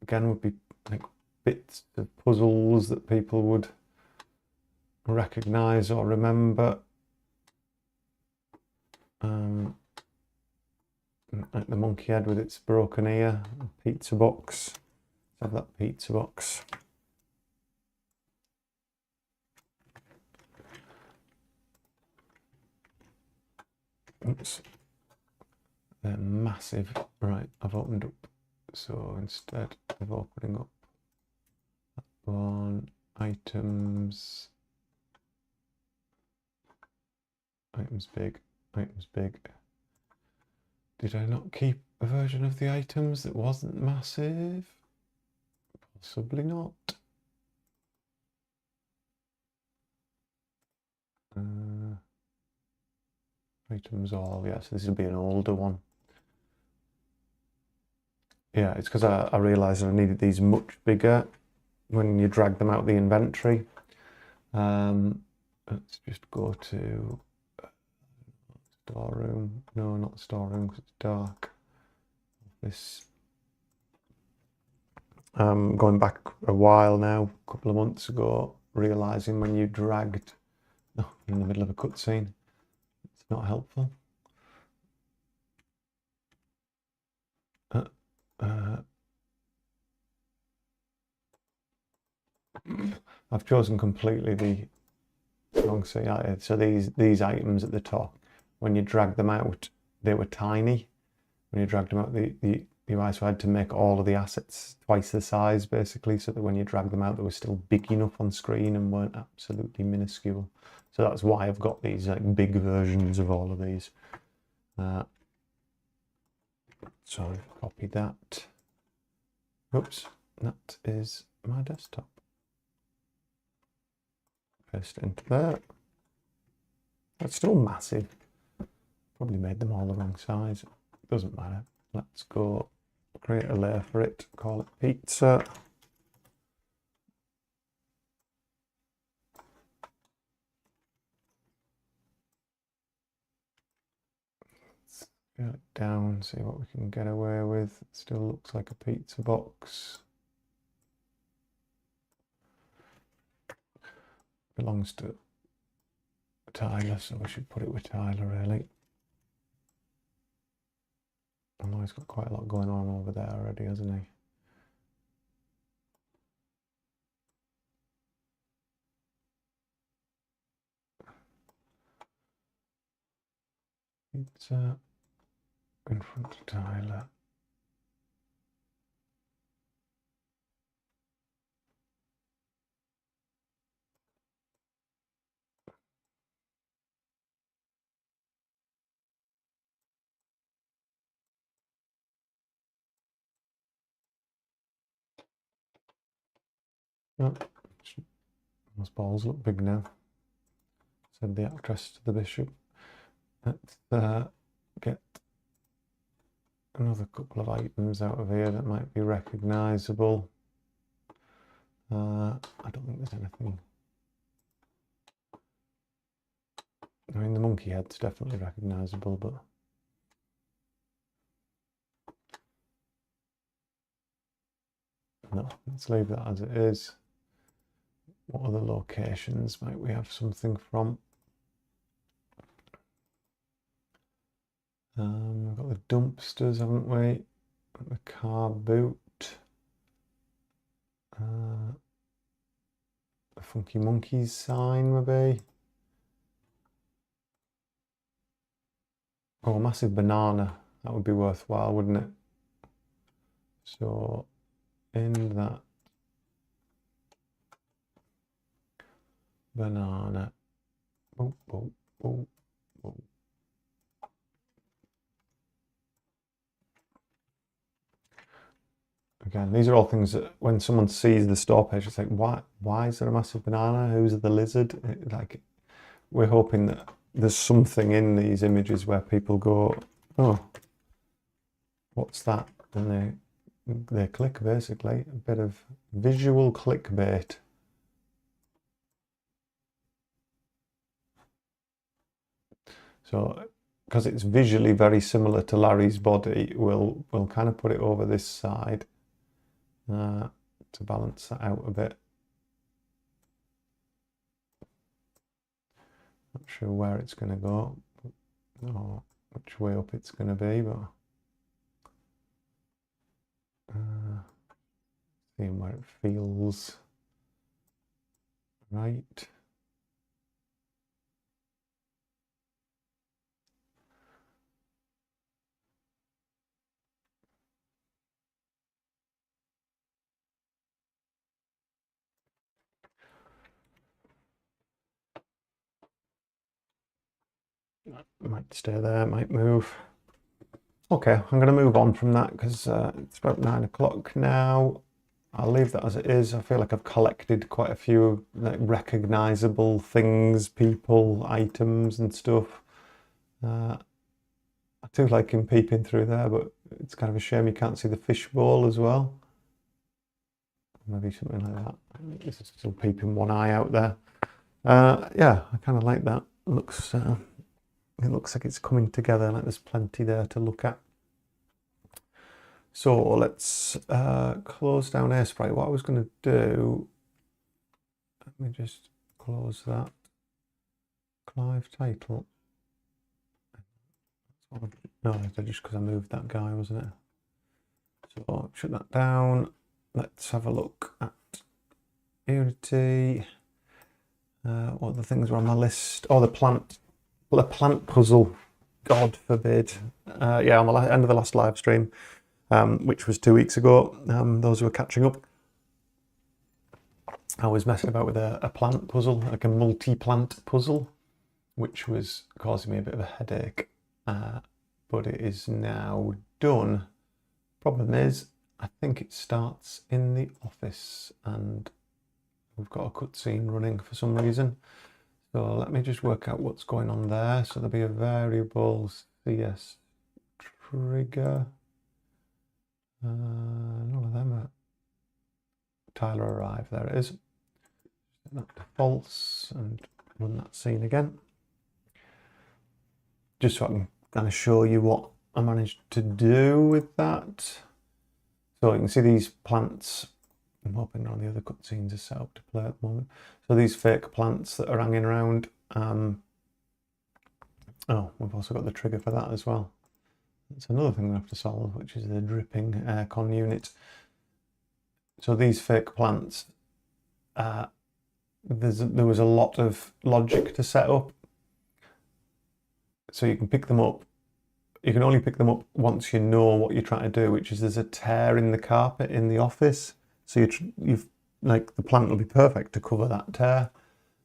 again would be like bits of puzzles that people would recognize or remember. Like the monkey head with its broken ear, pizza box. Let's have that pizza box. Oops. They're massive. Right, I've opened up. So instead of opening up that one, items big, items big. Did I not keep a version of the items that wasn't massive? Possibly not. Items all, yes, this will be an older one. Yeah, it's because I realised I needed these much bigger when you drag them out of the inventory. Let's just go to storeroom. No, not the storeroom because it's dark. This. Going back a while now, a couple of months ago, realising when you dragged in the middle of a cutscene, it's not helpful. I've chosen completely the wrong side. So these items at the top, when you drag them out, they were tiny. When you dragged them out, you also had to make all of the assets twice the size, basically, so that when you drag them out, they were still big enough on screen and weren't absolutely minuscule. So that's why I've got these like big versions of all of these. So I've copied that. Oops, that is my desktop. Paste it into there. That's still massive. Probably made them all the wrong size. Doesn't matter. Let's go create a layer for it, call it pizza. Scale it down, see what we can get away with. It still looks like a pizza box. Belongs to Tyler, so we should put it with Tyler, really. I know he's got quite a lot going on over there already, hasn't he? Pizza in front of Tyler. Oh, those balls look big now, said the actress to the bishop. Let's get another couple of items out of here that might be recognisable. I don't think there's anything. I mean, the monkey head's definitely recognisable, but no, let's leave that as it is. What other locations might we have something from? We've got the dumpsters, haven't we? The car boot. The Funky Monkeys sign, maybe. Oh, a massive banana. That would be worthwhile, wouldn't it? So, in that banana. Oh, oh, oh, oh. Again, these are all things that when someone sees the store page, it's like, why is there a massive banana? Who's the lizard? Like, we're hoping that there's something in these images where people go, oh, what's that? And they click, basically. A bit of visual clickbait. So, because it's visually very similar to Larry's body, we'll kind of put it over this side to balance that out a bit. Not sure where it's going to go, or which way up it's going to be, but seeing where it feels right. Might stay there, might move. Okay, I'm going to move on from that because it's about 9 o'clock now. I'll leave that as it is. I feel like I've collected quite a few like recognisable things, people, items and stuff. I do like him peeping through there, but it's kind of a shame you can't see the fishbowl as well. Maybe something like that. This is still peeping one eye out there. Yeah, I kind of like that. It looks like it's coming together, like there's plenty there to look at. So let's close down Airsprite. What I was going to do, let me just close that. Clive title. No, just because I moved that guy, wasn't it? So shut that down. Let's have a look at Unity. What other things were on my list? Oh, the plant puzzle. God forbid. Yeah, on the end of the last live stream, which was 2 weeks ago. Those who were catching up, I was messing about with a plant puzzle, like a multi-plant puzzle, which was causing me a bit of a headache. But it is now done. Problem is, I think it starts in the office and we've got a cutscene running for some reason. So let me just work out what's going on there. So there'll be a variable CS trigger. None of them are. Tyler arrived. There it is. Set that to false and run that scene again. Just so I can kind of show you what I managed to do with that. So you can see these plants. I'm hoping none of the other cutscenes are set up to play at the moment. So these fake plants that are hanging around. Oh, we've also got the trigger for that as well. That's another thing we have to solve, which is the dripping aircon unit. So these fake plants, there was a lot of logic to set up. So you can pick them up you can only pick them up once you know what you're trying to do, which is there's a tear in the carpet in the office. So you've like the plant will be perfect to cover that tear,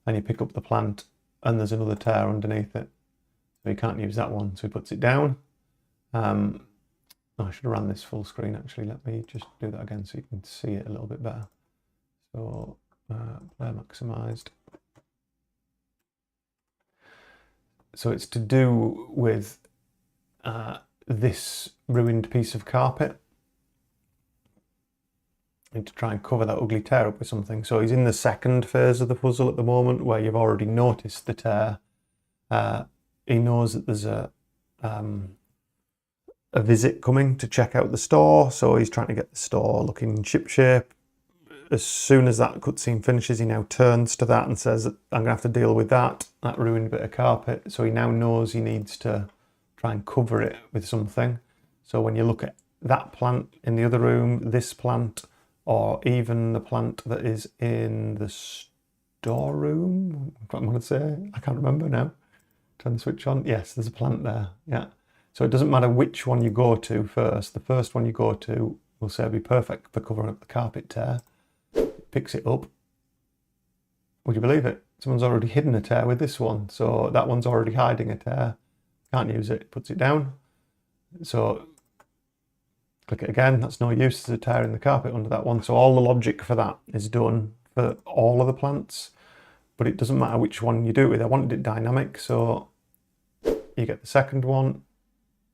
and you pick up the plant and there's another tear underneath it. So you can't use that one. So he puts it down. I should have ran this full screen actually. Let me just do that again so you can see it a little bit better. So player maximized. So it's to do with this ruined piece of carpet. I need to try and cover that ugly tear up with something. So he's in the second phase of the puzzle at the moment, where you've already noticed the tear. He knows that there's a visit coming to check out the store, so he's trying to get the store looking shipshape. As soon as that cutscene finishes, he now turns to that and says, I'm going to have to deal with that ruined bit of carpet. So he now knows he needs to try and cover it with something. So when you look at that plant in the other room, this plant, or even the plant that is in the storeroom, what I'm going to say, I can't remember now. Turn the switch on. Yes, there's a plant there. Yeah. So it doesn't matter which one you go to first. The first one you go to will say be perfect for covering up the carpet tear. Picks it up. Would you believe it? Someone's already hidden a tear with this one. So that one's already hiding a tear. Can't use it. Puts it down. So click it again. That's no use. There's a tear in the carpet under that one. So all the logic for that is done for all of the plants. But it doesn't matter which one you do it with. I wanted it dynamic. So you get the second one.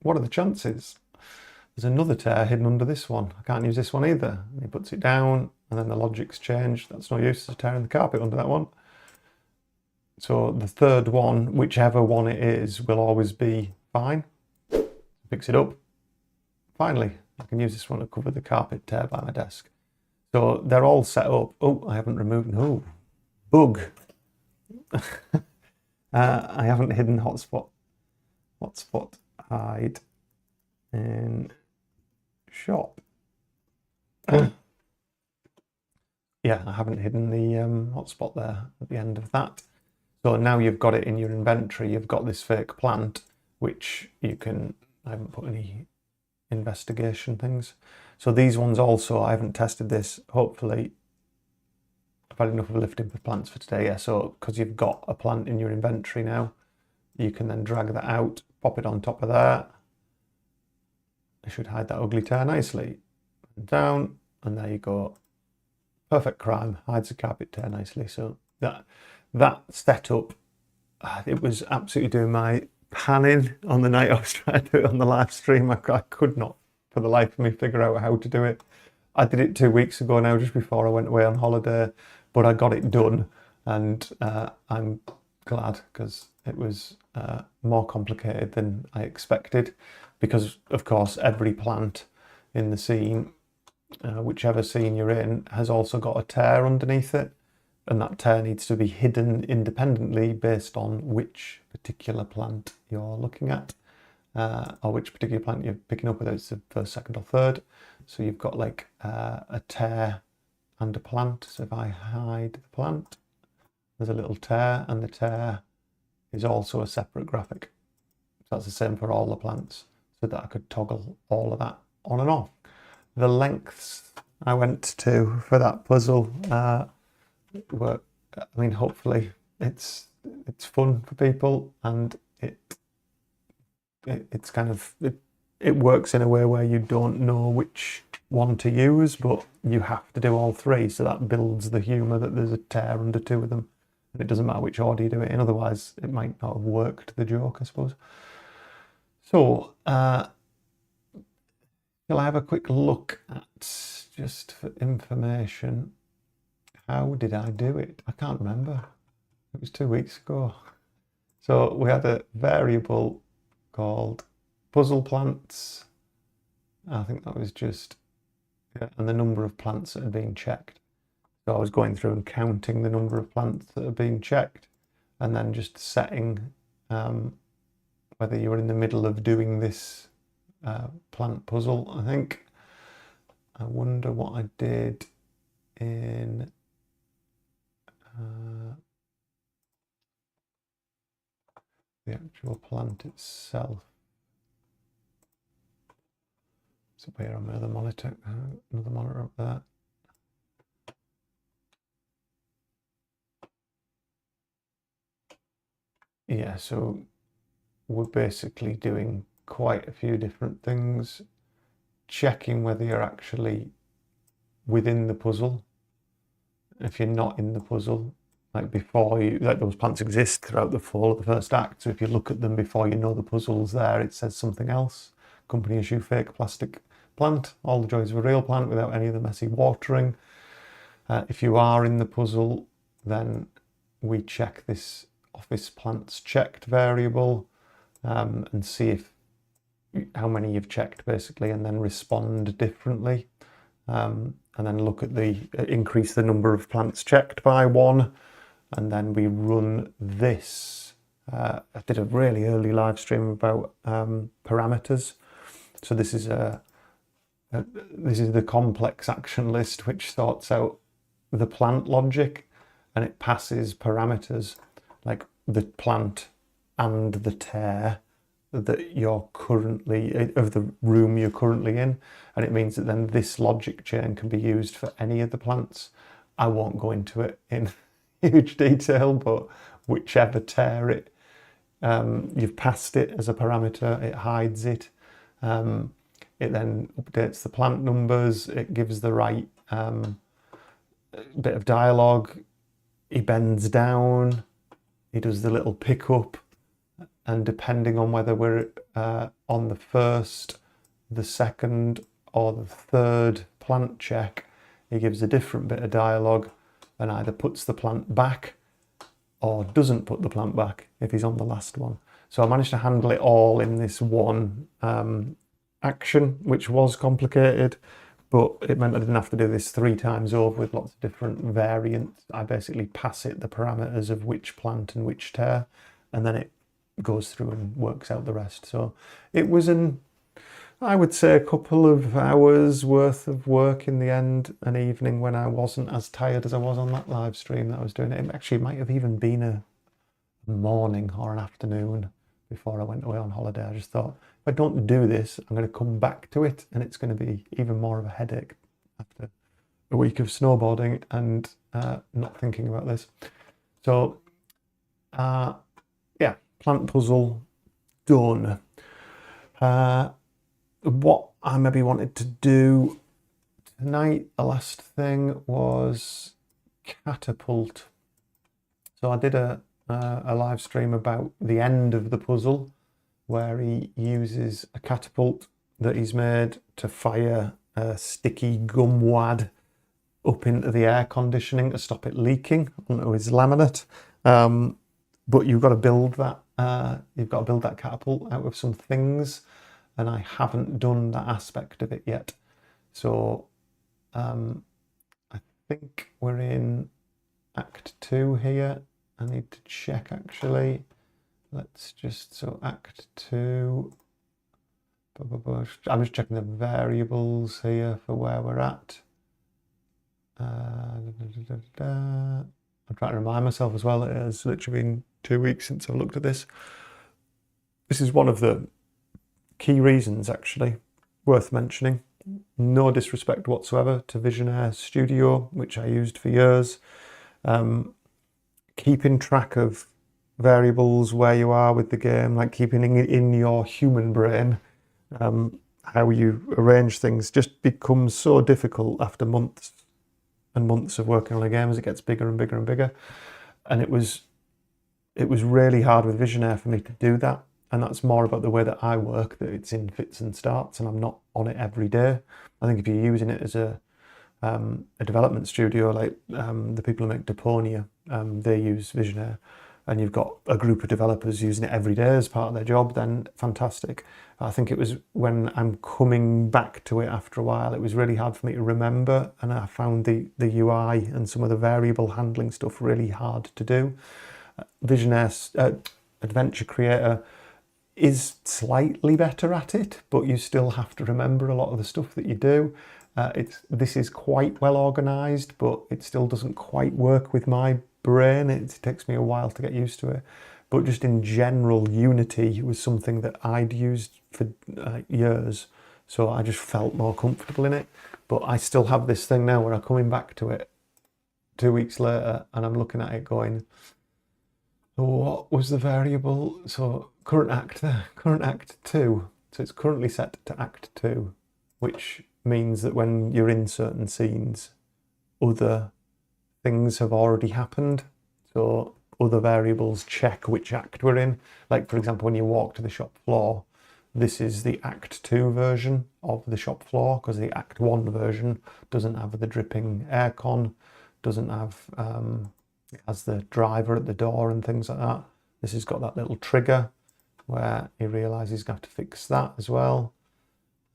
What are the chances? There's another tear hidden under this one. I can't use this one either. And he puts it down, and then the logic's changed. That's no use. There's a tear in the carpet under that one. So the third one, whichever one it is, will always be fine. Picks it up. Finally, I can use this one to cover the carpet tear by my desk. So they're all set up. Oh, I haven't removed. No, bug. I haven't hidden hotspot. Hotspot hide in shop. Yeah, I haven't hidden the hotspot there at the end of that. So now you've got it in your inventory. You've got this fake plant, which you can, I haven't put any investigation things. So these ones also, I haven't tested this. Hopefully, I've had enough of lifting for plants for today. Yeah, so because you've got a plant in your inventory now, you can then drag that out, pop it on top of there. I should hide that ugly tear nicely. And down, and there you go. Perfect crime, hides the carpet tear nicely. So that setup, it was absolutely doing my panning on the night I was trying to do it on the live stream. I could not, for the life of me, figure out how to do it. I did it 2 weeks ago now, just before I went away on holiday, but I got it done, and I'm glad, because it was more complicated than I expected, because of course every plant in the scene, whichever scene you're in, has also got a tear underneath it, and that tear needs to be hidden independently based on which particular plant you're looking at, or which particular plant you're picking up, whether it's the first, second or third. So you've got like a tear and a plant. So if I hide the plant, there's a little tear, and the tear is also a separate graphic. So that's the same for all the plants, so that I could toggle all of that on and off. The lengths I went to for that puzzle were, I mean, hopefully it's fun for people, and it's kind of, it works in a way where you don't know which one to use, but you have to do all three, so that builds the humour that there's a tear under two of them, and it doesn't matter which order you do it in, otherwise it might not have worked, the joke, I suppose. So shall I have a quick look at, just for information, how did I do it? I can't remember. It was 2 weeks ago. So we had a variable called puzzle plants. I think that was just, yeah, and the number of plants that had been checked. So I was going through and counting the number of plants that had been checked, and then just setting whether you were in the middle of doing this plant puzzle, I think. I wonder what I did in the actual plant itself. It's up here on my other monitor, another monitor up there. Yeah, so we're basically doing quite a few different things, checking whether you're actually within the puzzle. If you're not in the puzzle, like before you, like those plants exist throughout the fall of the first act, so if you look at them before you know the puzzle's there, it says something else. Company issue fake plastic plant, all the joys of a real plant without any of the messy watering. If you are in the puzzle, then we check this office plants checked variable and see if how many you've checked basically, and then respond differently, and then look at the increase the number of plants checked by 1, and then we run this. I did a really early live stream about parameters. So this is the complex action list which sorts out the plant logic, and it passes parameters like the plant and the tear that you're currently, of the room you're currently in, and it means that then this logic chain can be used for any of the plants. I won't go into it in huge detail, but whichever tear it, you've passed it as a parameter, it hides it. It then updates the plant numbers, it gives the right bit of dialogue. He bends down, he does the little pickup, and depending on whether we're on the first, the second, or the third plant check, he gives a different bit of dialogue and either puts the plant back or doesn't put the plant back if he's on the last one. So I managed to handle it all in this one action, which was complicated, but it meant I didn't have to do this 3 times over with lots of different variants. I basically pass it the parameters of which plant and which tear, and then it goes through and works out the rest. So it was I would say a couple of hours worth of work in the end, an evening when I wasn't as tired as I was on that live stream that I was doing. It actually might have even been a morning or an afternoon before I went away on holiday. I just thought, if I don't do this, I'm going to come back to it and it's going to be even more of a headache after a week of snowboarding and not thinking about this. So yeah, plant puzzle done. What I maybe wanted to do tonight, the last thing, was catapult. So I did a live stream about the end of the puzzle where he uses a catapult that he's made to fire a sticky gum wad up into the air conditioning to stop it leaking onto his laminate. But you've got to build that. You've got to build that catapult out of some things, and I haven't done that aspect of it yet. So I think we're in Act 2 here. I need to check actually. Let's just, so Act 2. I'm just checking the variables here for where we're at. I'm trying to remind myself as well, it has literally been 2 weeks since I've looked at this. This is one of the key reasons actually worth mentioning. No disrespect whatsoever to Visionaire Studio, which I used for years. Keeping track of variables, where you are with the game, like keeping it in your human brain, how you arrange things just becomes so difficult after months and months of working on a game as it gets bigger and bigger and bigger. And it was really hard with Visionaire for me to do that. And that's more about the way that I work, that it's in fits and starts and I'm not on it every day. I think if you're using it as a development studio, like the people who make Deponia, they use Visionaire, and you've got a group of developers using it every day as part of their job, then fantastic. I think it was when I'm coming back to it after a while, it was really hard for me to remember, and I found the UI and some of the variable handling stuff really hard to do. Visionaire Adventure Creator is slightly better at it, but you still have to remember a lot of the stuff that you do. This is quite well organised, but it still doesn't quite work with my brain. It takes me a while to get used to it. But just in general, Unity was something that I'd used for years. So I just felt more comfortable in it. But I still have this thing now where I'm coming back to it 2 weeks later and I'm looking at it going, what was the variable? So current act there, current act 2. So it's currently set to act 2, which means that when you're in certain scenes, other things have already happened. So other variables check which act we're in. Like, for example, when you walk to the shop floor, this is the Act 2 version of the shop floor, because the Act 1 version doesn't have the dripping aircon, doesn't have, it has the driver at the door and things like that. This has got that little trigger where he realises he's got to fix that as well.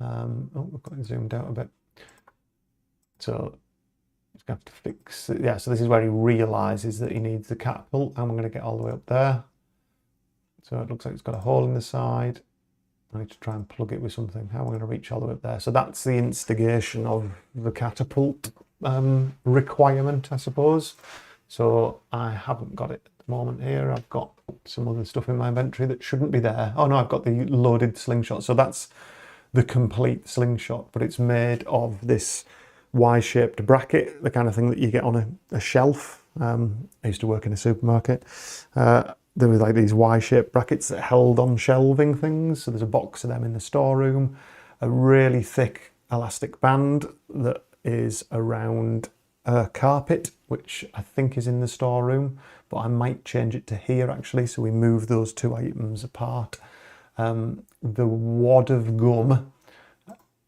Oh, we've got it zoomed out a bit. So he's going to have to fix it. Yeah, so this is where he realises that he needs the catapult, and we're going to get all the way up there. So it looks like it's got a hole in the side. I need to try and plug it with something. How am I going to reach all the way up there? So that's the instigation of the catapult requirement, I suppose. So I haven't got it at the moment here. I've got some other stuff in my inventory that shouldn't be there. Oh no, I've got the loaded slingshot. So that's the complete slingshot, but it's made of this Y-shaped bracket, the kind of thing that you get on a shelf. I used to work in a supermarket. There were like these Y-shaped brackets that held on shelving things. So there's a box of them in the storeroom, a really thick elastic band that is around a carpet, which I think is in the storeroom, but I might change it to here actually. So we move those two items apart. The wad of gum,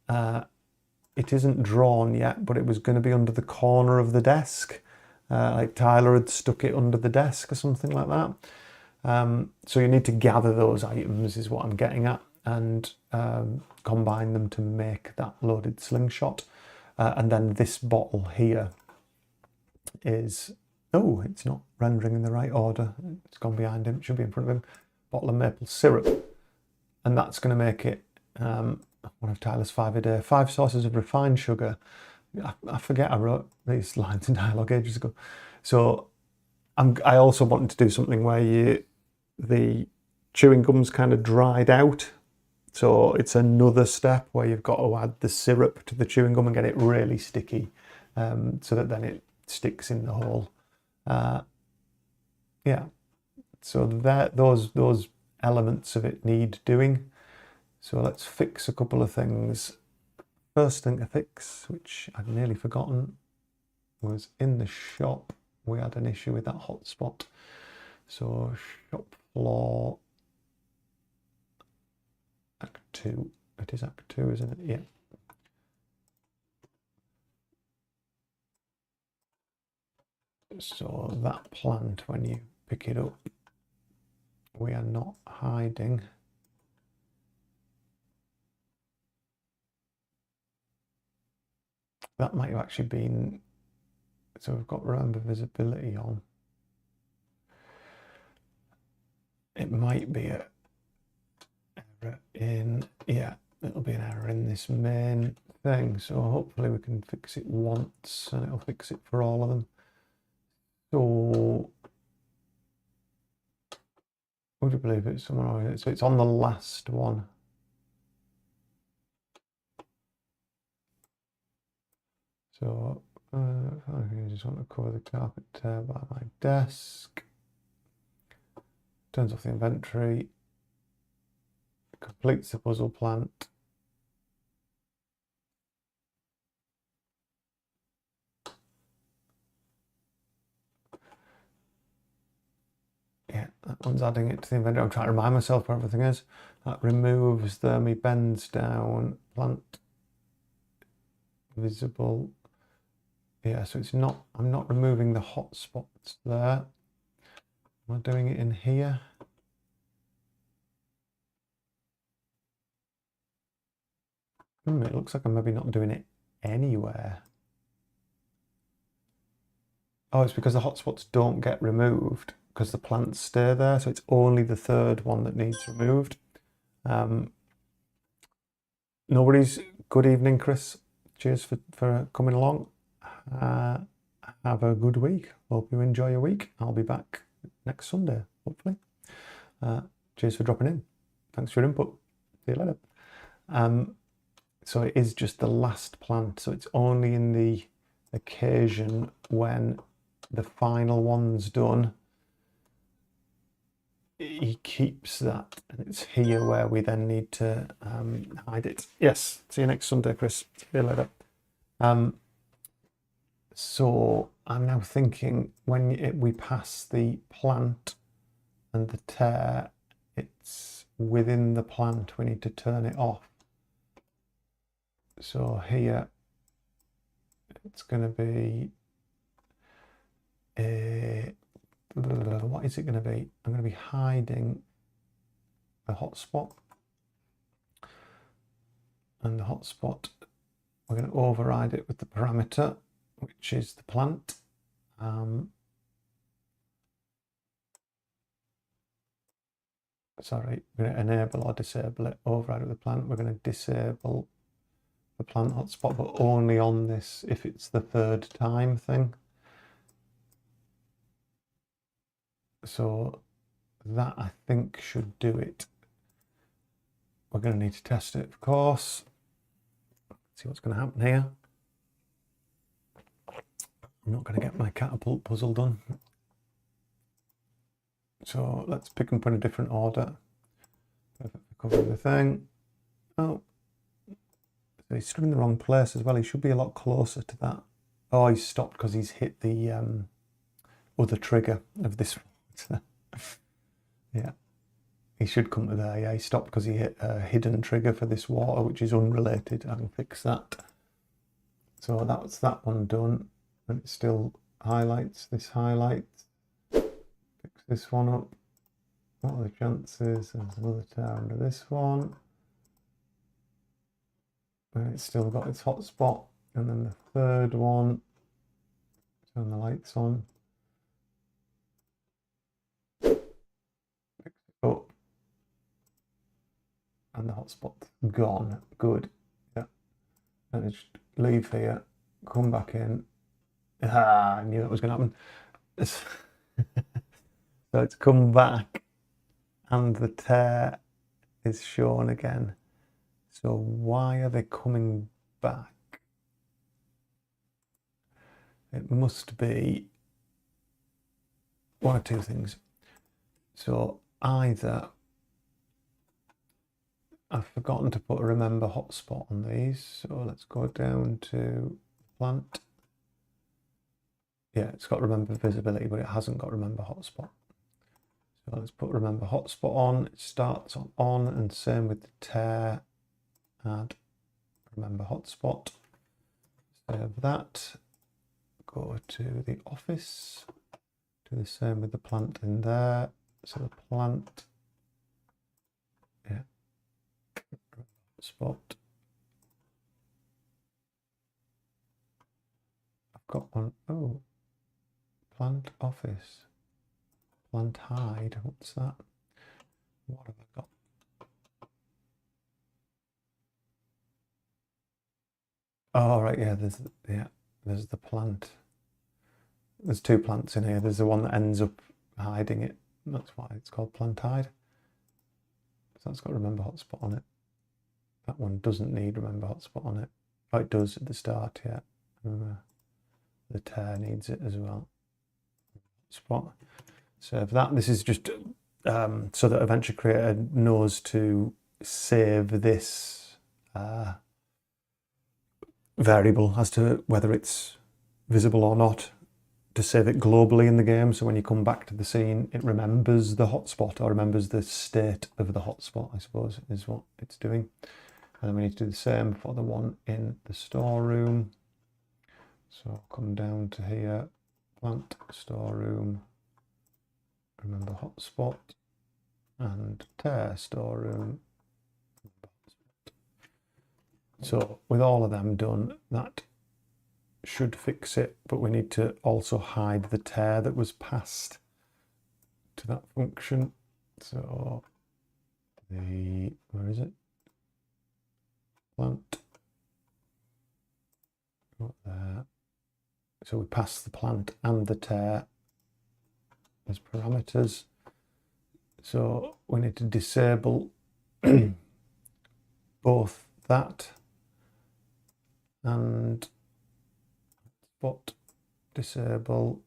it isn't drawn yet, but it was going to be under the corner of the desk. Like Tyler had stuck it under the desk or something like that. So you need to gather those items is what I'm getting at, and combine them to make that loaded slingshot. And then this bottle here is, oh, it's not rendering in the right order. It's gone behind him, it should be in front of him. Bottle of maple syrup. And that's going to make it one of Tyler's 5 a day. 5 sources of refined sugar. I forget I wrote these lines in dialogue ages ago. So I also wanted to do something where the chewing gum's kind of dried out. So it's another step where you've got to add the syrup to the chewing gum and get it really sticky, so that then it sticks in the hole. Yeah. So those elements of it need doing. So let's fix a couple of things. First thing to fix, which I'd nearly forgotten, was in the shop we had an issue with that hotspot. So shop floor, Act 2. It is Act 2, isn't it? Yeah. So that plant, when you pick it up, we are not hiding. That might have actually been, so we've got remember visibility on. It might be an error in, yeah, it'll be an error in this main thing. So hopefully we can fix it once and it'll fix it for all of them. So would you believe it's somewhere over here? So it's on the last one. So I just want to cover the carpet by my desk. Turns off the inventory. Completes the puzzle plant. Yeah, that one's adding it to the inventory. I'm trying to remind myself where everything is. That removes me bends down, plant visible. Yeah, so it's not, I'm not removing the hot spots there. Am I doing it in here? It looks like I'm maybe not doing it anywhere. Oh, it's because the hotspots don't get removed because the plants stay there. So it's only the third one that needs removed. Nobody's, good evening, Chris. Cheers for coming along. Have a good week. Hope you enjoy your week. I'll be back next Sunday, hopefully. Cheers for dropping in. Thanks for your input. See you later. So it is just the last plant. So it's only in the occasion when the final one's done, he keeps that, and it's here where we then need to hide it. Yes, see you next Sunday, Chris. See you later. So I'm now thinking when we pass the plant and the tear, it's within the plant, we need to turn it off. So here it's going to be what is it going to be? I'm going to be hiding the hotspot, and the hotspot, we're going to override it with the parameter, which is the plant. Sorry, we're going to enable or disable it. Override with the plant. We're going to disable the plant hotspot, but only on this if it's the third time thing. So that, I think, should do it. We're going to need to test it, of course. See what's going to happen here. I'm not going to get my catapult puzzle done. So let's pick and put in a different order. Cover the thing. Oh, so he's stood in the wrong place as well. He should be a lot closer to that. Oh, he's stopped because he's hit the other trigger of this. Yeah, he should come to there. Yeah, he stopped because he hit a hidden trigger for this water, which is unrelated. I can fix that. So that's that one done, and it still highlights this highlights. Fix this one up. What are the chances? There's another tear under this one. And it's still got its hotspot. And then the third one, turn the lights on. Fix it up. And the hotspot's gone. Good. Yeah. And just leave here, come back in. I knew that was going to happen. So it's come back, and the tear is shown again. So why are they coming back? It must be one or two things. So either I've forgotten to put a remember hotspot on these. So let's go down to plant. Yeah, it's got remember visibility, but it hasn't got remember hotspot. So let's put remember hotspot on. It starts on, and same with the tear. Add remember hotspot. Save that. Go to the office. Do the same with the plant in there. So the plant. Yeah. Spot. I've got one. Oh. Plant office. Plant hide. What's that? What have I got? Oh, right, yeah, there's the plant. There's two plants in here. There's the one that ends up hiding it. That's why it's called plant hide. So that's got remember hotspot on it. That one doesn't need remember hotspot on it. Oh, it does at the start, yeah. The tear needs it as well. Spot. Save that. This is just so that Adventure Creator knows to save this variable as to whether it's visible or not, to save it globally in the game. So when you come back to the scene, it remembers the hotspot, or remembers the state of the hotspot, I suppose, is what it's doing. And then we need to do the same for the one in the storeroom. So come down to here, plant, storeroom, remember hotspot, and tear, storeroom. So with all of them done, that should fix it, but we need to also hide the tear that was passed to that function. So where is it? Plant. Not there. So we pass the plant and the tear as parameters. So we need to disable both that and spot disable.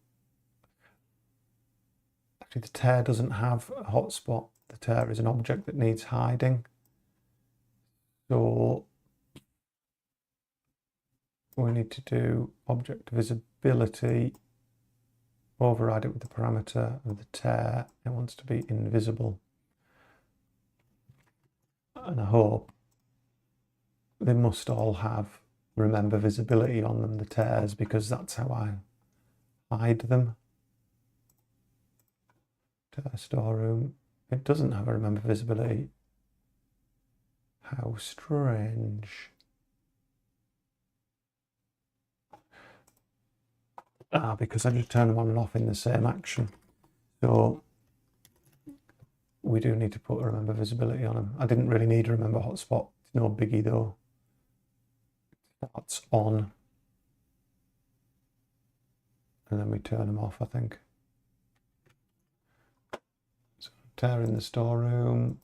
Actually, the tear doesn't have a hotspot. The tear is an object that needs hiding. So we need to do object visibility, override it with the parameter of the tear. It wants to be invisible. And I hope they must all have remember visibility on them, the tears, because that's how I hide them. Tear storeroom. It doesn't have a remember visibility. How strange. Because I just turn them on and off in the same action. So we do need to put a remember visibility on them. I didn't really need a remember hotspot. It's no biggie though. That's on. And then we turn them off, I think. So tear in the storeroom.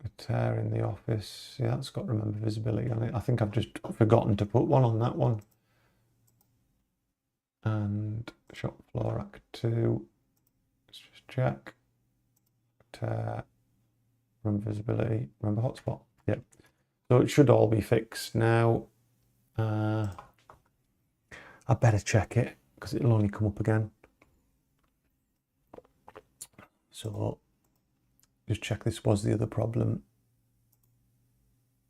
A tear in the office. Yeah, that's got remember visibility on it. I think I've just forgotten to put one on that one. And shop floor rack 2. Let's just check. Tear. Remember visibility. Remember hotspot. Yep. So it should all be fixed now. I better check it because it'll only come up again. So just check this was the other problem.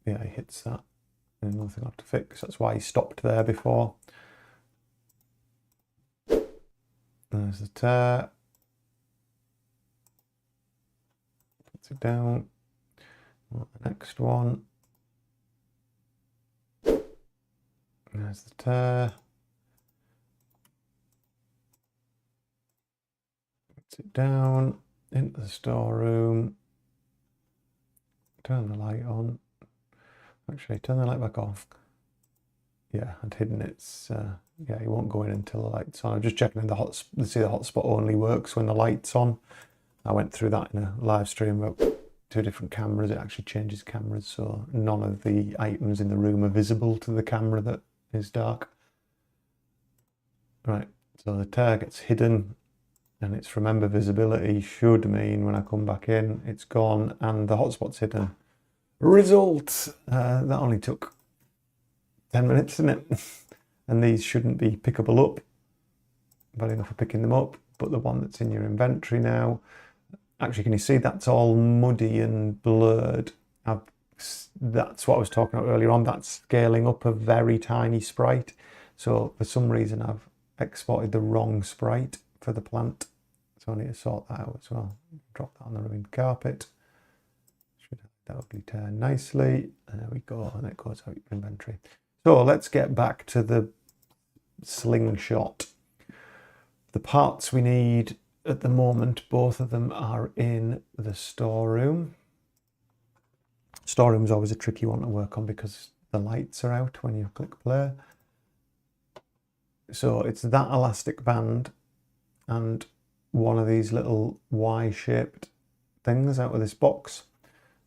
Yeah, he hits that. There's nothing I have to fix. That's why he stopped there before. There's the tear. Puts it down. The next one. There's the tear. Puts it down into the storeroom. Turn the light on. Actually, turn the light back off. Yeah, I'd hidden it's. Yeah, it won't go in until the light's on. I'm just checking the see the hotspot only works when the light's on. I went through that in a live stream about 2 different cameras. It actually changes cameras, so none of the items in the room are visible to the camera that is dark. Right, so the tear gets hidden, and its remember visibility should mean when I come back in, it's gone and the hotspot's hidden. Result! That only took 10 minutes, didn't it? And these shouldn't be pickable up. Bad enough for picking them up, but the one that's in your inventory now, actually, can you see that's all muddy and blurred? That's what I was talking about earlier on. That's scaling up a very tiny sprite. So for some reason, I've exported the wrong sprite for the plant. So I need to sort that out as well. Drop that on the ruined carpet. Should have that ugly tear nicely. There we go, and it goes out your inventory. So let's get back to the slingshot. The parts we need at the moment, both of them are in the storeroom. Storeroom's always a tricky one to work on because the lights are out when you click play. So it's that elastic band and one of these little Y-shaped things out of this box.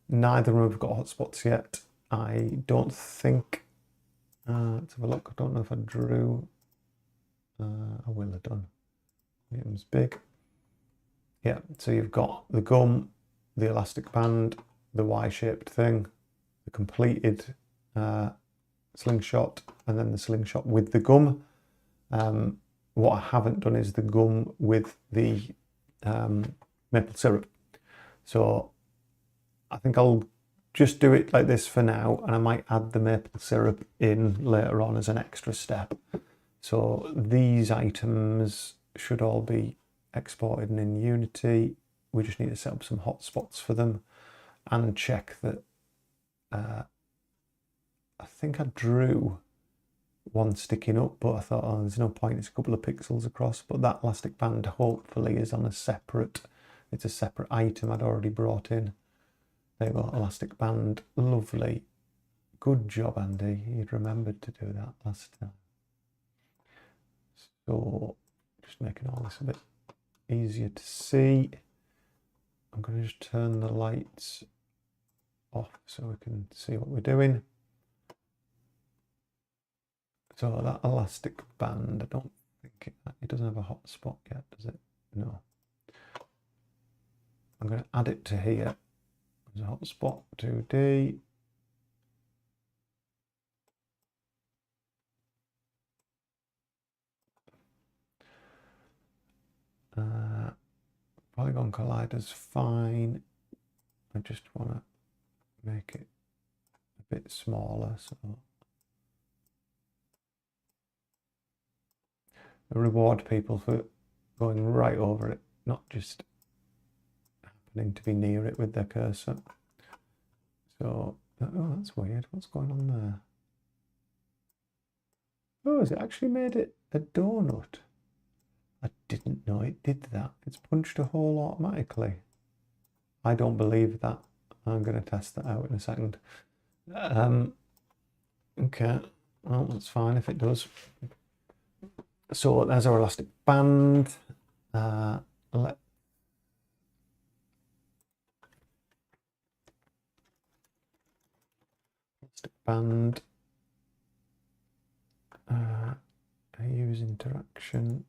Neither of them have got hotspots yet. I don't think. Let's have a look. I don't know if I drew. I will have done. It was big. Yeah, so you've got the gum, the elastic band, the Y-shaped thing, the completed slingshot, and then the slingshot with the gum. What I haven't done is the gum with the maple syrup. So I think I'll just do it like this for now, and I might add the maple syrup in later on as an extra step. So these items should all be exported in Unity. We just need to set up some hotspots for them and check that. I think I drew one sticking up, but I thought, oh, there's no point, it's a couple of pixels across. But that elastic band hopefully is on a separate, it's a separate item I'd already brought in. There you go, elastic band, lovely. Good job, Andy, you'd remembered to do that last time. So just making all this a bit easier to see. I'm going to just turn the lights off so we can see what we're doing. So that elastic band, I don't think it doesn't have a hotspot yet, does it? No. I'm going to add it to here. There's a hotspot 2D. Polygon collider's fine. I just want to make it a bit smaller, so I reward people for going right over it, not just happening to be near it with their cursor. So, oh, that's weird. What's going on there? Oh, has it actually made it a donut? I didn't know it did that. It's punched a hole automatically. I don't believe that. I'm going to test that out in a second. Okay, well, that's fine if it does. So there's our elastic band. Elastic band. Use interaction.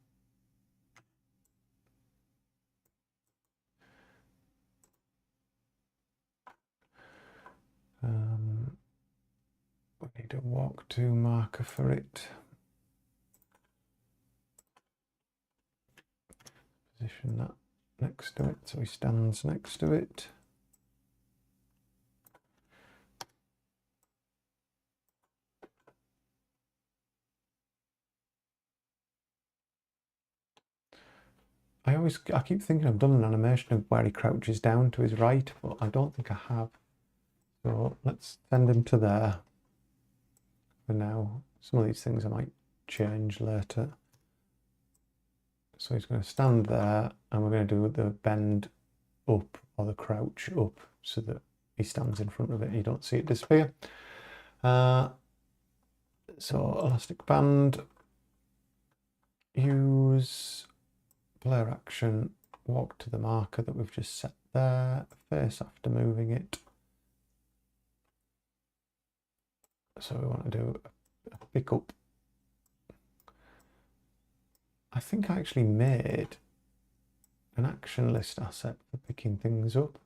We need a walk to marker for it. Position that next to it so he stands next to it. I keep thinking I've done an animation of where he crouches down to his right, but I don't think I have. So let's send him to there for now. Some of these things I might change later. So he's going to stand there, and we're going to do the bend up or the crouch up so that he stands in front of it. You don't see it disappear. So elastic band, use player action, walk to the marker that we've just set there, face after moving it. So we want to do a pick up. I think I actually made an action list asset for picking things up.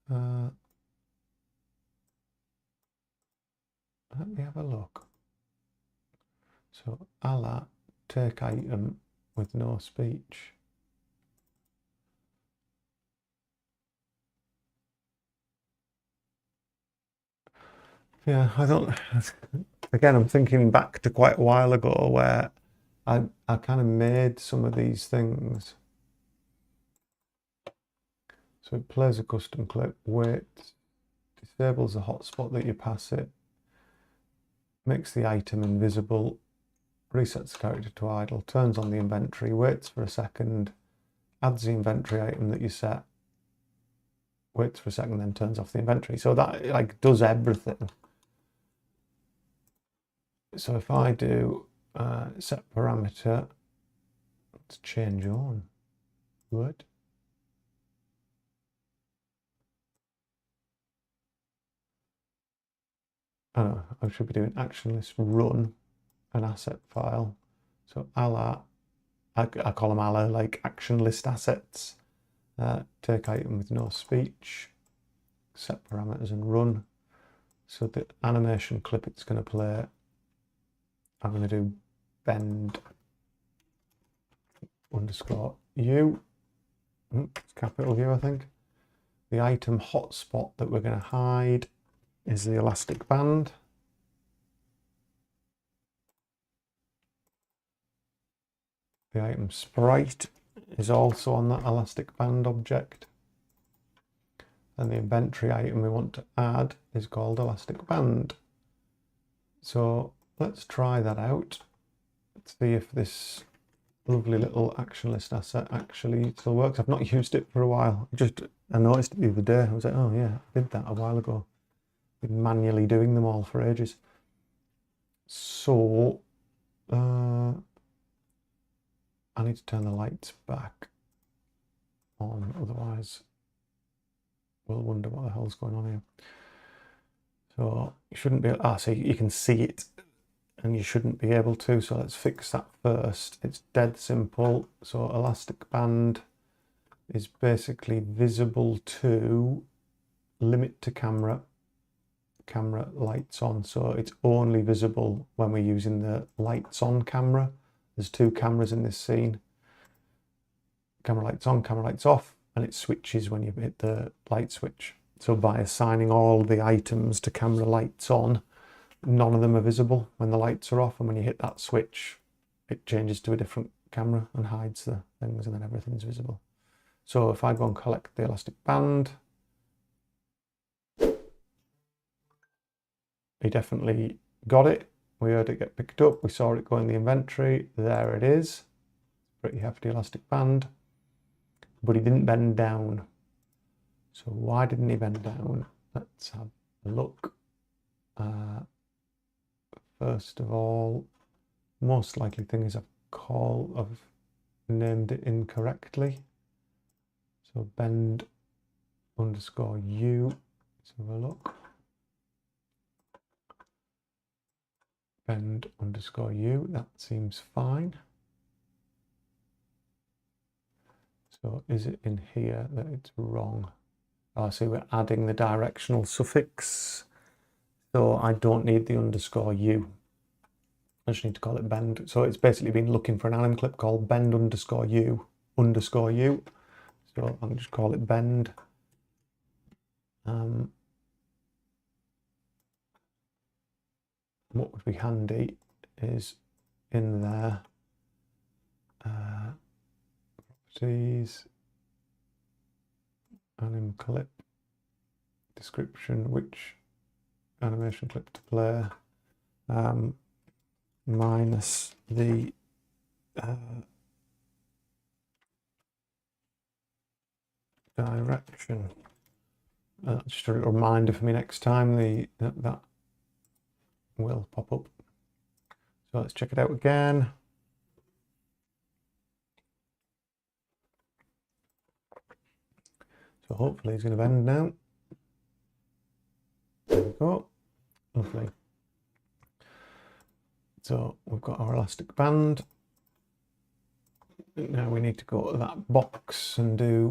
Let me have a look. So a la take item with no speech. Yeah, I don't, again, I'm thinking back to quite a while ago where I kind of made some of these things. So it plays a custom clip, waits, disables the hotspot that you pass it, makes the item invisible, resets the character to idle, turns on the inventory, waits for a second, adds the inventory item that you set, waits for a second, then turns off the inventory. So that like does everything. So if I do set parameter, let's change on. Good. Oh no, I should be doing action list run an asset file. So ala, I call them ala like action list assets. Take item with no speech, set parameters and run. So the animation clip it's going to play, I'm going to do bend underscore U. It's capital U, I think. The item hotspot that we're going to hide is the elastic band. The item sprite is also on that elastic band object. And the inventory item we want to add is called elastic band. So let's try that out. Let's see if this lovely little action list asset actually still works. I've not used it for a while. I noticed it the other day. I was like, oh yeah, I did that a while ago. Been manually doing them all for ages. So I need to turn the lights back on, otherwise will wonder what the hell's going on here. So you shouldn't be, so you can see it and you shouldn't be able to. So let's fix that first. It's dead simple. So elastic band is basically visible to limit to camera lights on. So it's only visible when we're using the lights on camera. There's two cameras in this scene. Camera lights on, camera lights off, and it switches when you hit the light switch. So by assigning all the items to camera lights on, none of them are visible when the lights are off, and when you hit that switch, it changes to a different camera and hides the things, and then everything's visible. So if I go and collect the elastic band, he definitely got it. We heard it get picked up. We saw it go in the inventory. There it is. Pretty hefty elastic band. But he didn't bend down. So why didn't he bend down? Let's have a look. First of all, most likely thing is I've named it incorrectly. So bend underscore U. Let's have a look. Bend underscore U, that seems fine. So is it in here that it's wrong? Oh, see, we're adding the directional suffix. So I don't need the underscore U. I just need to call it bend. So it's basically been looking for an anim clip called bend underscore U underscore U. So I'll just call it bend. What would be handy is in there, properties, anim clip, description, which animation clip to play, minus the direction. Just a little reminder for me next time, that will pop up. So let's check it out again. So hopefully it's going to bend now. There we go. Lovely. So we've got our elastic band. Now we need to go to that box and do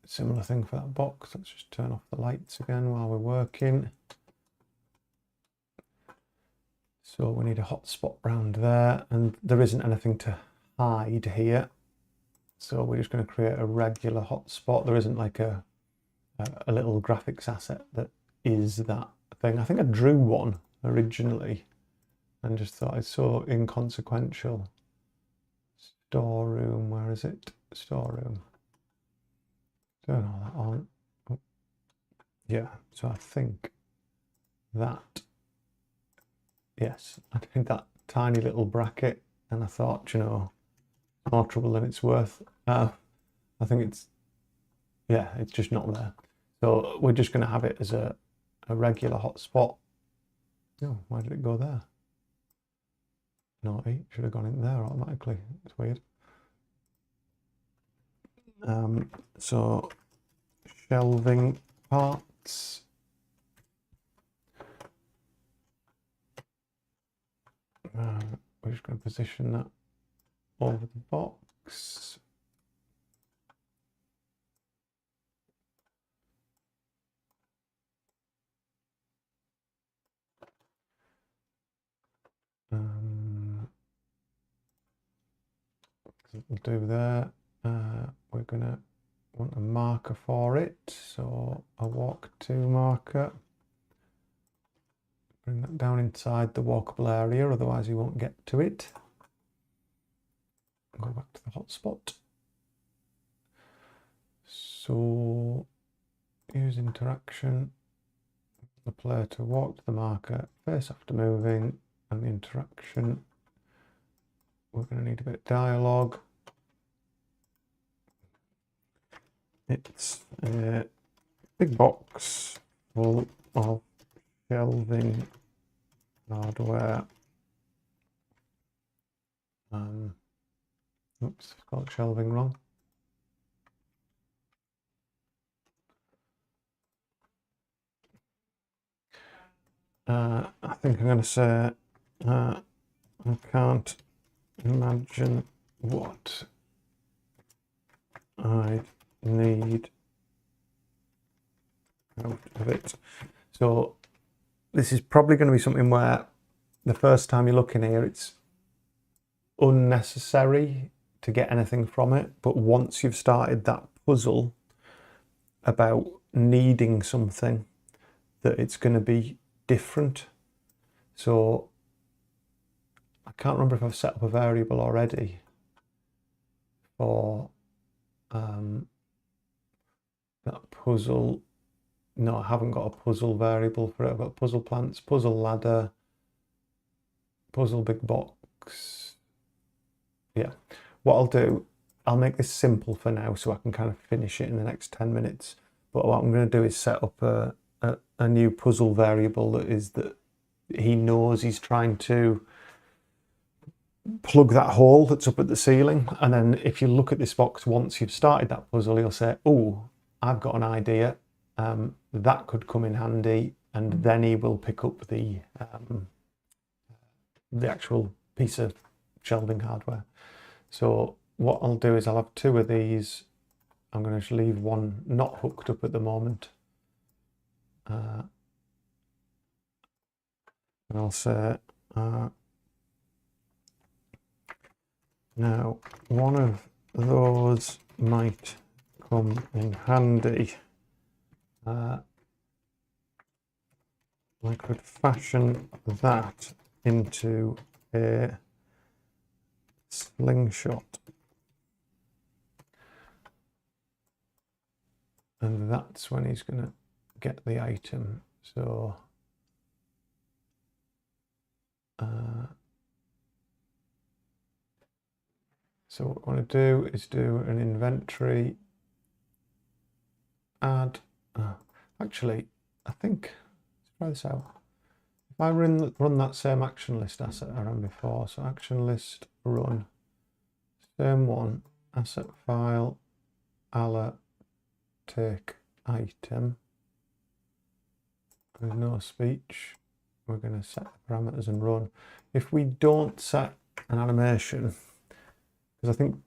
a similar thing for that box. Let's just turn off the lights again while we're working. So we need a hotspot round there, and there isn't anything to hide here. So we're just going to create a regular hotspot. There isn't like a little graphics asset that is that thing. I think I drew one originally and just thought it's so inconsequential. Storeroom, where is it? Storeroom. Turn all that on. Oh. Yeah, so I think that, yes, I think that tiny little bracket, and I thought, you know, more trouble than it's worth. I think it's, yeah, it's just not there. So we're just going to have it as a regular hotspot. Oh, why did it go there? Naughty, should have gone in there automatically. It's weird. So shelving parts. We're just going to position that over the box. We'll do there. We're going to want a marker for it. So a walk to marker. Bring that down inside the walkable area, otherwise you won't get to it. Go back to the hotspot. So use interaction. The player to walk to the marker, face after moving, and the interaction. We're going to need a bit of dialogue. It's a big box full of shelving hardware. Oops, got shelving wrong. I think I'm going to say I can't imagine what I need out of it. So this is probably going to be something where the first time you look in here, it's unnecessary to get anything from it. But once you've started that puzzle about needing something, that it's going to be different. So I can't remember if I've set up a variable already for that puzzle. No, I haven't got a puzzle variable for it. I've got puzzle plants, puzzle ladder, puzzle big box. Yeah, what I'll do, I'll make this simple for now so I can kind of finish it in the next 10 minutes. But what I'm going to do is set up a new puzzle variable that he knows he's trying to plug that hole that's up at the ceiling. And then if you look at this box, once you've started that puzzle, he'll say, oh, I've got an idea. That could come in handy, and then he will pick up the actual piece of shelving hardware. So what I'll do is I'll have 2 of these. I'm going to leave one not hooked up at the moment. And I'll say, now one of those might come in handy. I could fashion that into a slingshot. And that's when he's going to get the item. So what I want to do is do an inventory add. Actually, I think, let's try this out. If I run that same action list asset I ran before, so action list run, same one, asset file, alla take item, there's no speech. We're going to set the parameters and run. If we don't set an animation, because I think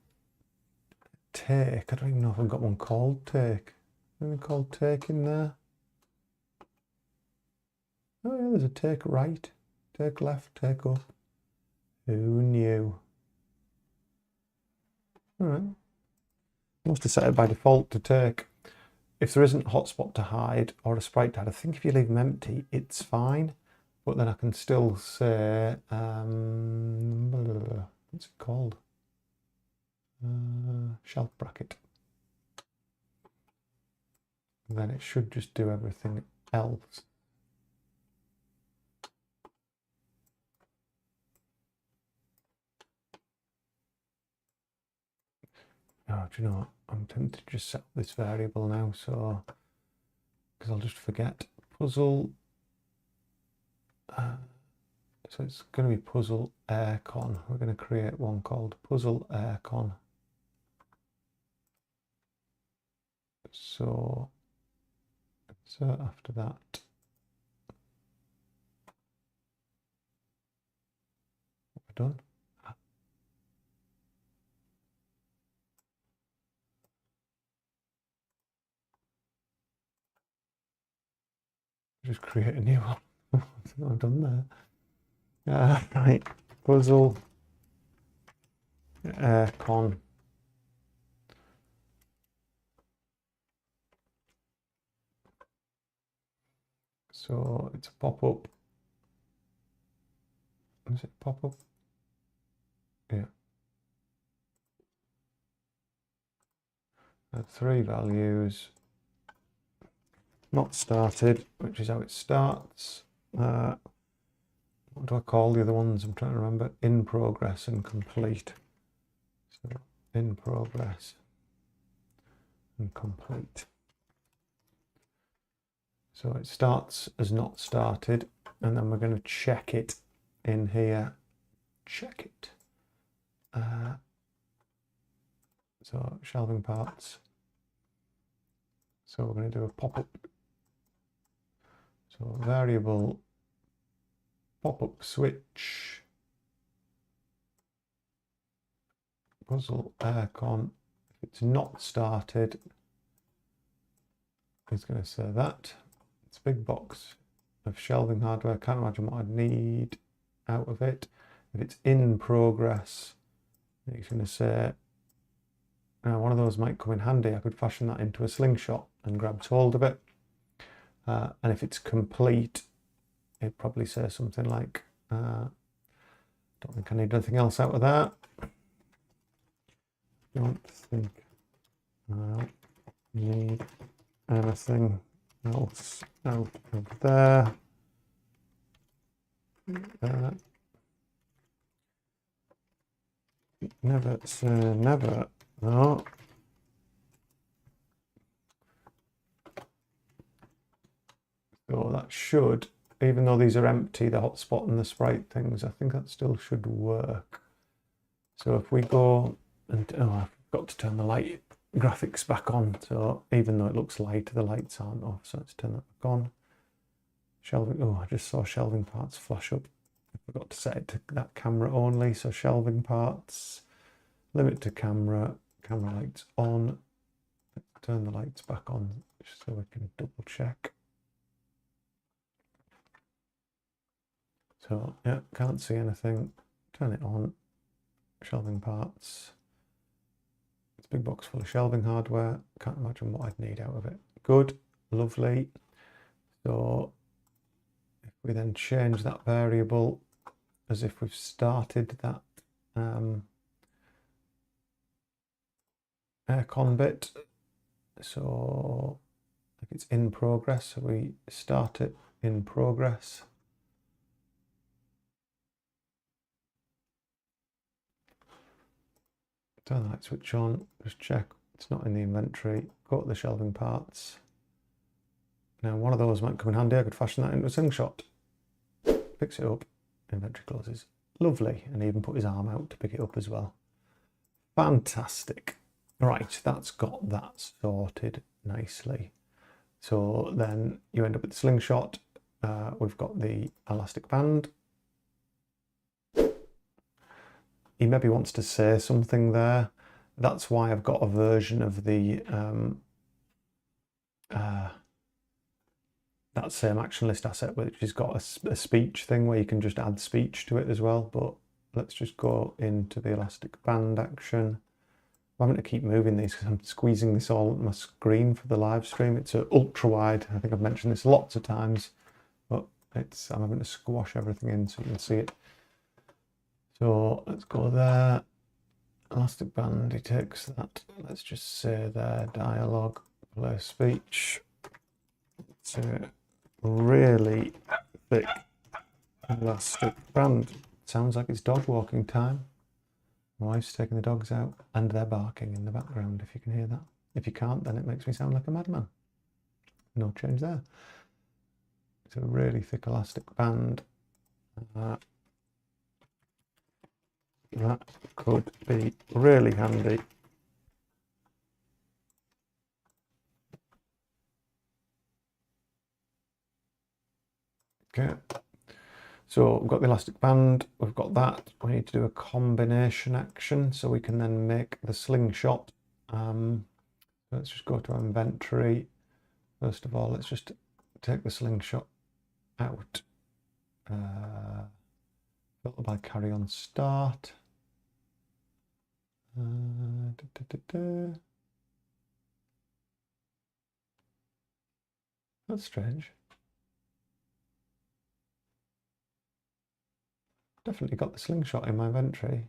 take, I don't even know if I've got one called take. Anything called take in there? Oh yeah, there's a take right, take left, take up. Who knew? All right. I must have set it by default to take. If there isn't a hotspot to hide or a sprite to hide, I think if you leave them empty, it's fine. But then I can still say, what's it called? Shelf bracket. And then it should just do everything else. Oh, do you know what? I'm tempted to just set up this variable now, so because I'll just forget. Puzzle. So it's going to be puzzle aircon. We're going to create one called puzzle aircon. So after that, we're done. Just create a new one. I've done there. Right, puzzle aircon. So it's a pop-up. Is it pop-up? Yeah. 3 values. Not started, which is how it starts. What do I call the other ones? I'm trying to remember. In progress and complete. So in progress and complete. So it starts as not started, and then we're going to check it in here. Check it. So shelving parts. So we're going to do a pop-up. So variable pop-up switch, puzzle aircon. If it's not started, it's going to say that. It's a big box of shelving hardware. Can't imagine what I'd need out of it. If it's in progress, it's going to say, one of those might come in handy. I could fashion that into a slingshot and grab hold of it. And if it's complete, it'd probably say something like, don't think I need anything else out of that. Don't think I need anything else out of there. Never say never. No. So that should, even though these are empty, the hotspot and the sprite things, I think that still should work. So if we go and, I've got to turn the light graphics back on. So even though it looks light, the lights aren't off. So let's turn that back on. Shelving, I just saw shelving parts flash up. I forgot to set it to that camera only. So shelving parts, limit to camera, camera lights on. Let's turn the lights back on just so we can double check. So yeah, can't see anything. Turn it on. Shelving parts. It's a big box full of shelving hardware. Can't imagine what I'd need out of it. Good, lovely. So if we then change that variable as if we've started that aircon bit. So if it's in progress, so we start it in progress. Turn the light switch on, just check it's not in the inventory, go to the shelving parts. Now one of those might come in handy. I could fashion that into a slingshot. Picks it up, inventory closes. Lovely, and even put his arm out to pick it up as well. Fantastic. Right, that's got that sorted nicely. So then you end up with the slingshot. We've got the elastic band. He maybe wants to say something there. That's why I've got a version of the that same action list asset, which has got a speech thing where you can just add speech to it as well. But let's just go into the elastic band action. I'm having to keep moving these because I'm squeezing this all on my screen for the live stream. It's ultra wide. I think I've mentioned this lots of times, but I'm having to squash everything in so you can see it. So let's go there. Elastic band, he takes that. Let's just say there, dialogue, play speech. It's a really thick elastic band. Sounds like it's dog walking time. My wife's taking the dogs out and they're barking in the background, if you can hear that. If you can't, then it makes me sound like a madman. No change there. It's a really thick elastic band. That could be really handy. Okay, so we've got the elastic band, we've got that. We need to do a combination action so we can then make the slingshot. Let's just go to our inventory. First of all, let's just take the slingshot out. Filter by carry on start. That's strange. Definitely got the slingshot in my inventory.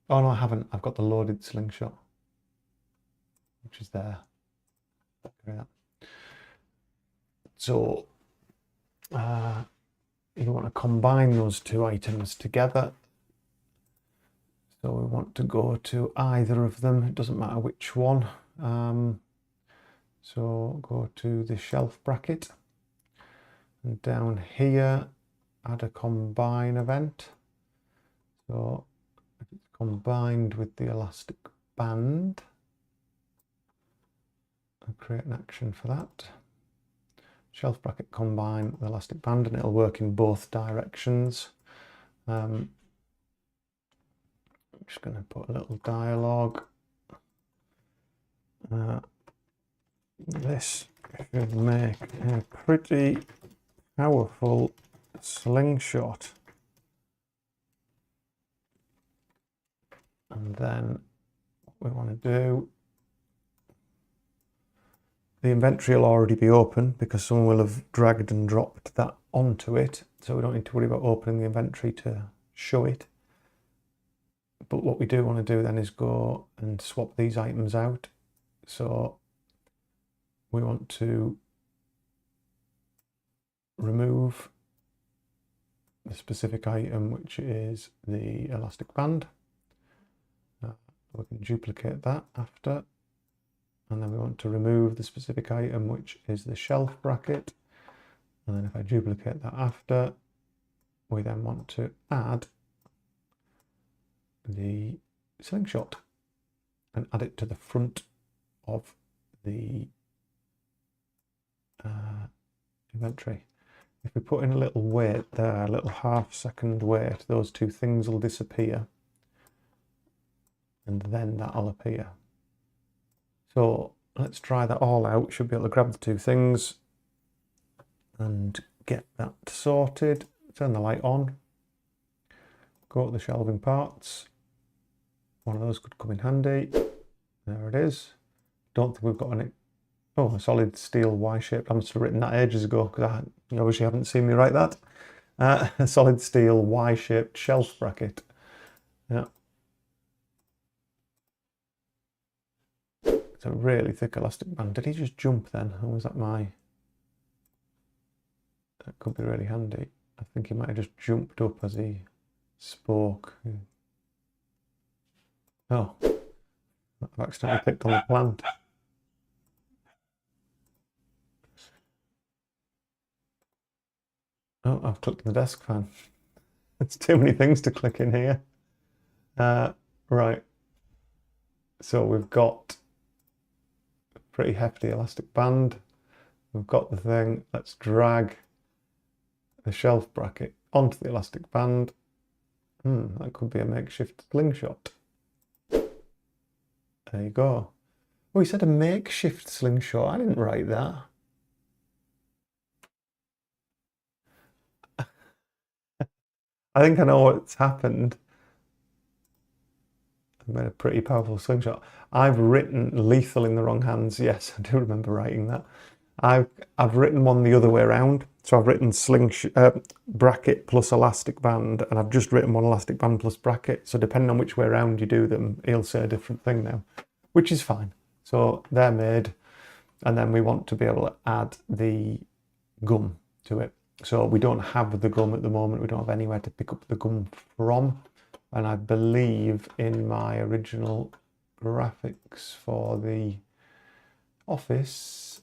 Oh no, I haven't. I've got the loaded slingshot, which is there. So you want to combine those two items together. So we want to go to either of them. It doesn't matter which one. So go to the shelf bracket and down here add a combine event. So if it's combined with the elastic band, I'll create an action for that. shelf bracket combine with elastic band, and it'll work in both directions. I'm just going to put a little dialogue. This should make a pretty powerful slingshot. And then what we want to do, the inventory will already be open because someone will have dragged and dropped that onto it, so we don't need to worry about opening the inventory to show it. But what we do want to do then is go and swap these items out. So we want to remove the specific item, which is the elastic band. We can duplicate that after, and then we want to remove the specific item, which is the shelf bracket. And then if I duplicate that after, we then want to add the slingshot and add it to the front of the inventory. If we put in a little wait there, a little half-second wait, those two things will disappear, and then that'll appear. So let's try that all out. Should be able to grab the two things and get that sorted. Turn the light on, go to the shelving parts. One of those could come in handy. There it is. Don't think we've got any. Oh, a solid steel Y-shaped. I must have written that ages ago because you obviously haven't seen me write that. A solid steel Y-shaped shelf bracket. Yeah. It's a really thick elastic band. Did he just jump then? Or was that my... That could be really handy. I think he might have just jumped up as he spoke. Oh, I've accidentally clicked on the plant. Oh, I've clicked on the desk fan. There's too many things to click in here. Right. So we've got a pretty hefty elastic band. We've got the thing. Let's drag the shelf bracket onto the elastic band. That could be a makeshift slingshot. There you go. Oh, he said a makeshift slingshot. I didn't write that. I think I know what's happened. I've made a pretty powerful slingshot. I've written lethal in the wrong hands. Yes, I do remember writing that. I've written one the other way around. So I've written bracket plus elastic band, and I've just written one elastic band plus bracket. So depending on which way around you do them, he'll say a different thing now, which is fine. So they're made, and then we want to be able to add the gum to it. So we don't have the gum at the moment. We don't have anywhere to pick up the gum from. And I believe in my original graphics for the office,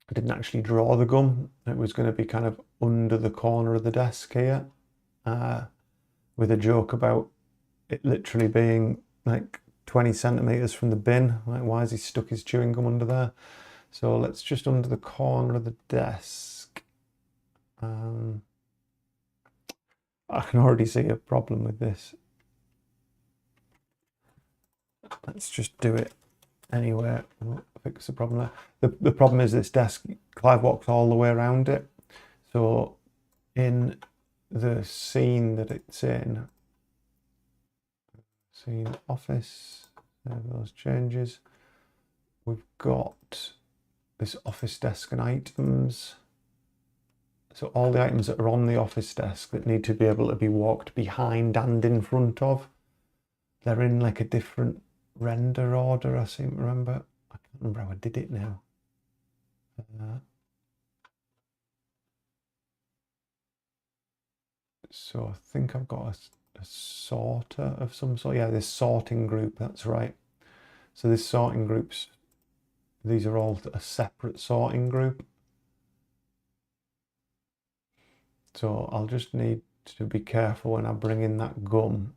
I didn't actually draw the gum. It was going to be kind of under the corner of the desk here, with a joke about it literally being like 20 centimeters from the bin. Like, why has he stuck his chewing gum under there? So let's just under the corner of the desk. I can already see a problem with this. Let's just do it anywhere. We'll fix the problem there. The problem is this desk, Clive walks all the way around it. So in the scene that it's in, scene office, there are those changes. We've got this office desk and items. So all the items that are on the office desk that need to be able to be walked behind and in front of, they're in like a different render order, I seem to remember. I can't remember how I did it now. So I think I've got a sorter of some sort. Yeah, this sorting group, that's right. So this sorting groups, these are all a separate sorting group. So I'll just need to be careful when I bring in that gum.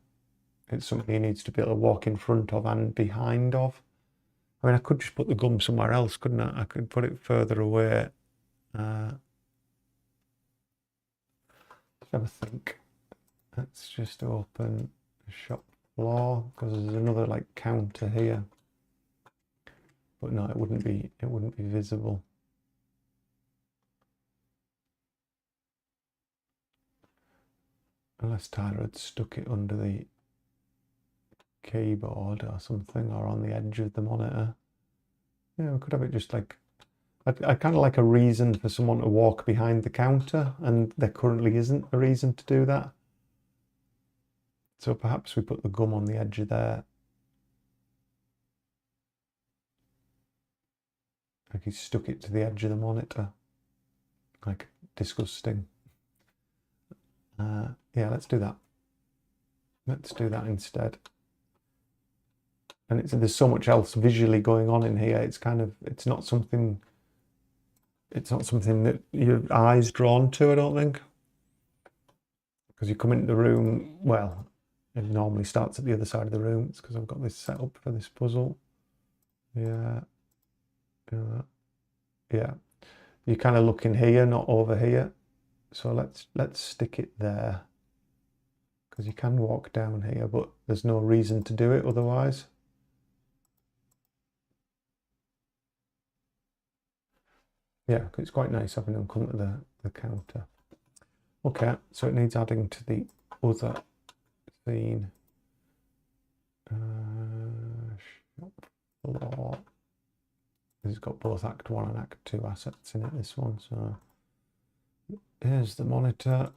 It's something he needs to be able to walk in front of and behind of. I mean, I could just put the gum somewhere else, couldn't I? I could put it further away. Let's have a think. Let's just open the shop floor, because there's another like counter here. But no, it wouldn't be visible. Unless Tyler had stuck it under the keyboard or something, or on the edge of the monitor. Yeah, we could have it just like, I kind of like a reason for someone to walk behind the counter, and there currently isn't a reason to do that. So perhaps we put the gum on the edge of there. Like he stuck it to the edge of the monitor. Like, disgusting. Yeah, let's do that. Let's do that instead. And there's so much else visually going on in here. It's not something that your eye's drawn to, I don't think. Because you come into the room, well, it normally starts at the other side of the room. It's because I've got this set up for this puzzle. Yeah. Yeah. You're kind of looking here, not over here. So let's stick it there. Because you can walk down here, but there's no reason to do it otherwise. Yeah, it's quite nice having them come to the counter. Okay, so it needs adding to the other scene. Shop floor. This has got both Act 1 and Act 2 assets in it, this one. So here's the monitor.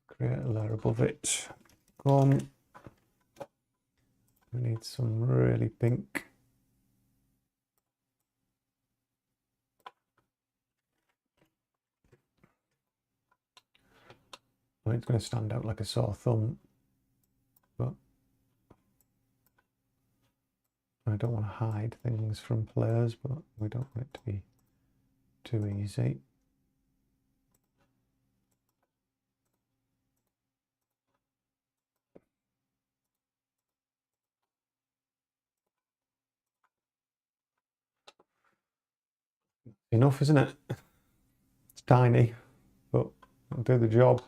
Create a layer above it. Gum. We need some really pink. Well, it's going to stand out like a sore thumb, but I don't want to hide things from players, but we don't want it to be too easy. Enough, isn't it? It's tiny, but it'll do the job.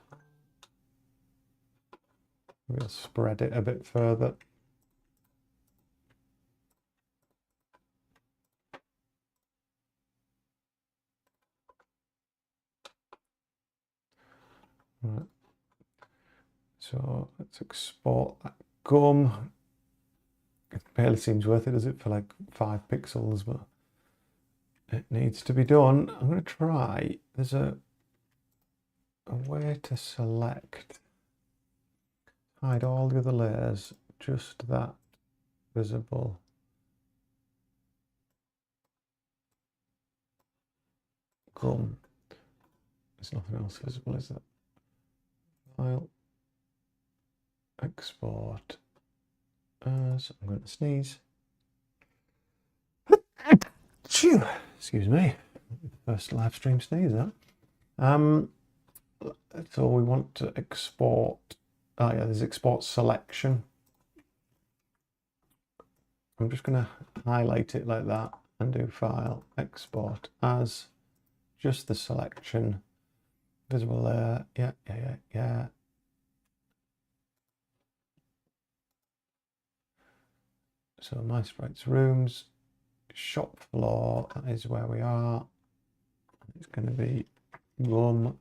We'll spread it a bit further. Right. So let's export that gum. It barely seems worth it, does it, for like 5 pixels, but it needs to be done. I'm going to try. There's a way to select, hide all the other layers, just that visible. Gum. There's nothing else visible, is there? File. Export. So I'm going to sneeze. Excuse me. First live stream sneeze, that. So we want to export. Oh yeah, there's export selection. I'm just going to highlight it like that and do file, export as just the selection, visible layer. Yeah. So my sprites rooms, shop floor, that is where we are. It's going to be gum.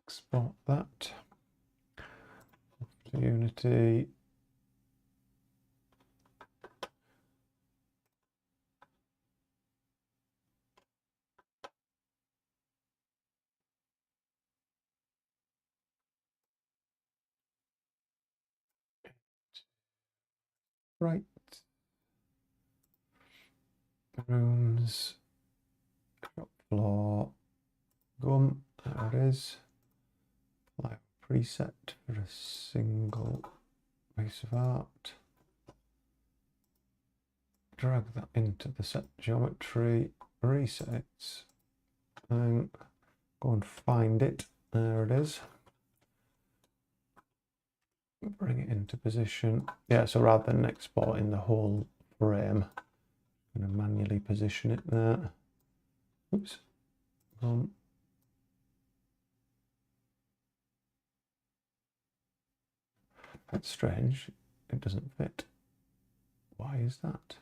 Export that to Unity. Right. Rooms, shop floor, gum, there it is. Like preset for a single piece of art. Drag that into the set geometry, reset it, and go and find it. There it is. Bring it into position. Yeah, so rather than exporting the whole frame, I'm going to manually position it there. Oops. That's strange. It doesn't fit. Why is that?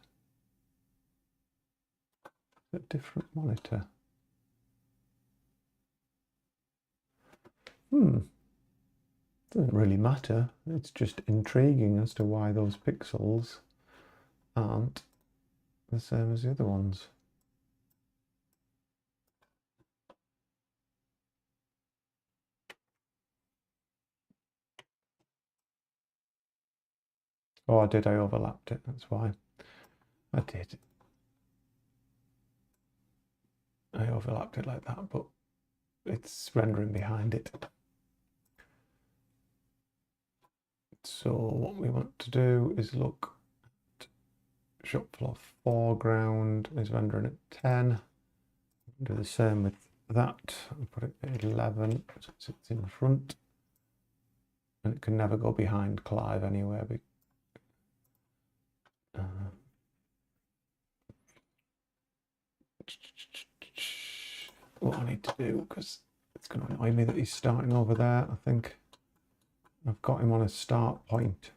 A different monitor. Doesn't really matter. It's just intriguing as to why those pixels aren't the same as the other ones. Oh, I did. I overlapped it. That's why. I did. I overlapped it like that, but it's rendering behind it. So what we want to do is look at shop floor foreground is rendering at 10. Do the same with that. I'll put it at 11 so it sits in front. And it can never go behind Clive anywhere. What I need to do, because it's going to annoy me that he's starting over there, I think. I've got him on a start point,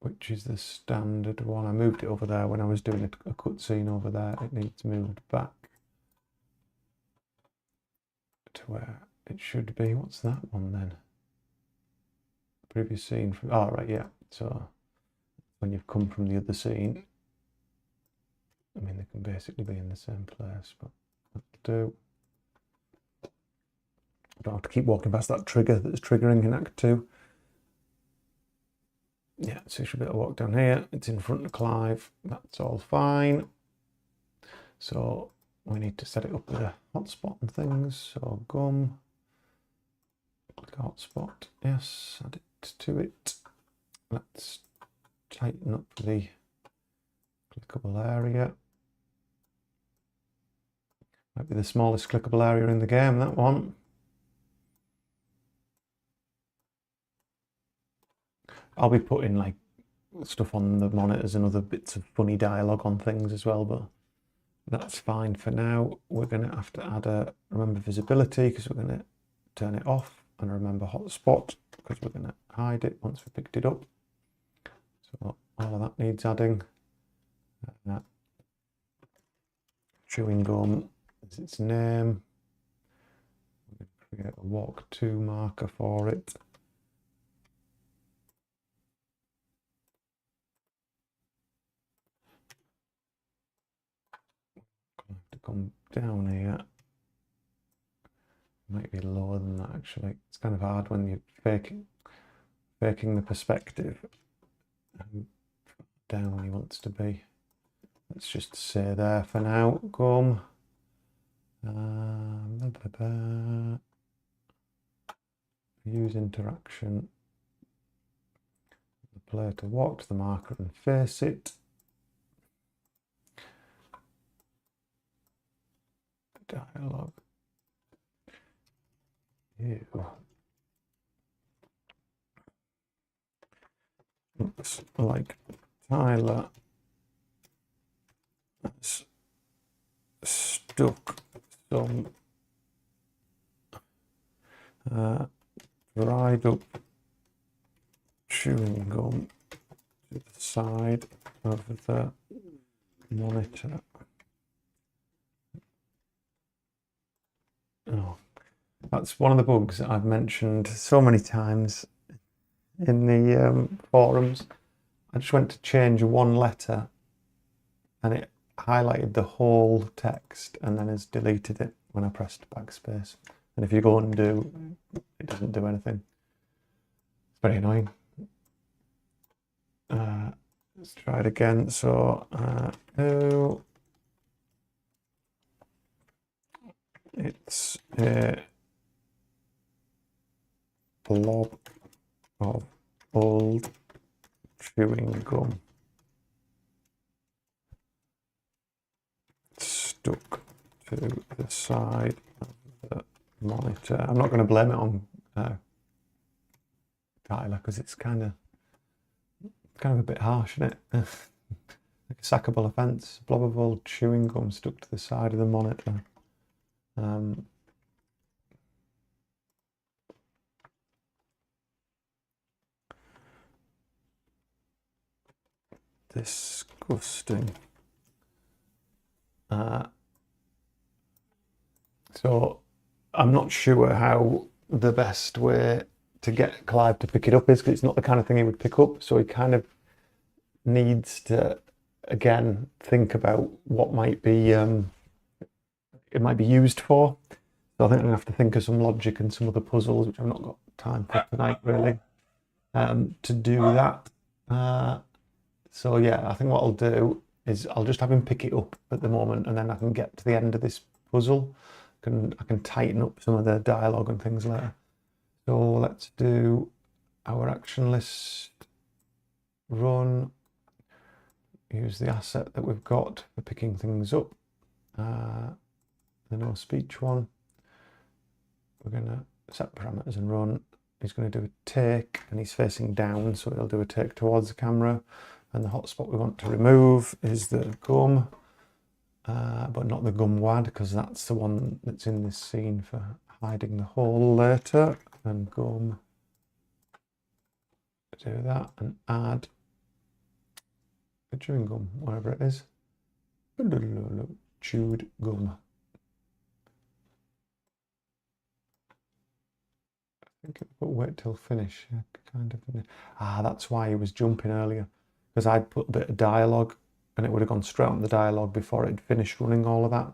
which is the standard one. I moved it over there when I was doing a cutscene over there. It needs moved back to where it should be. What's that one then? Previous scene from, oh right, yeah. So when you've come from the other scene, I mean, they can basically be in the same place, but that'll do. I don't have to keep walking past that trigger that's triggering in Act 2. Yeah, so you should be able to walk down here. It's in front of Clive. That's all fine. So we need to set it up with a hotspot and things. So gum, click hotspot. Yes, add it to it. Let's tighten up the clickable area. Might be the smallest clickable area in the game, that one. I'll be putting like stuff on the monitors and other bits of funny dialogue on things as well, but that's fine for now. We're going to have to add a remember visibility because we're going to turn it off, and a remember hotspot because we're going to hide it once we picked it up. So all of that needs adding. Chewing gum is its name. We're going to create a walk to marker for it. To come down here, might be lower than that actually. It's kind of hard when you're faking the perspective and down when he wants to be. Let's just say there for now. Gum. Use interaction. The player to walk to the marker and face it. Dialogue. Ew. Looks like Tyler has stuck some dried up chewing gum to the side of the monitor. Oh, that's one of the bugs that I've mentioned so many times in the forums. I just went to change one letter and it highlighted the whole text and then has deleted it when I pressed backspace. And if you go undo, it doesn't do anything. It's very annoying. Let's try it again. So, it's a blob of old chewing gum stuck to the side of the monitor. I'm not going to blame it on Tyler because it's kind of a bit harsh, isn't it? Like a sackable offence. A blob of old chewing gum stuck to the side of the monitor. Disgusting. So I'm not sure how the best way to get Clive to pick it up is, because it's not the kind of thing he would pick up. So he kind of needs to, again, think about what might be it might be used for. So I think I'm gonna have to think of some logic and some other puzzles, which I've not got time for tonight, really, to do that. So yeah, I think what I'll do is I'll just have him pick it up at the moment, and then I can get to the end of this puzzle. I can tighten up some of the dialogue and things later. So let's do our action list run. Use the asset that we've got for picking things up. The no speech one. We're going to set parameters and run. He's going to do a take, and he's facing down, so he'll do a take towards the camera. And the hotspot we want to remove is the gum, but not the gum wad, because that's the one that's in this scene for hiding the hole later. And gum, do that, and add the chewing gum, wherever it is. Chewed gum. I think it will wait till finish. Yeah, kind of. That's why he was jumping earlier, because I'd put a bit of dialogue and it would have gone straight on the dialogue before it'd finished running all of that.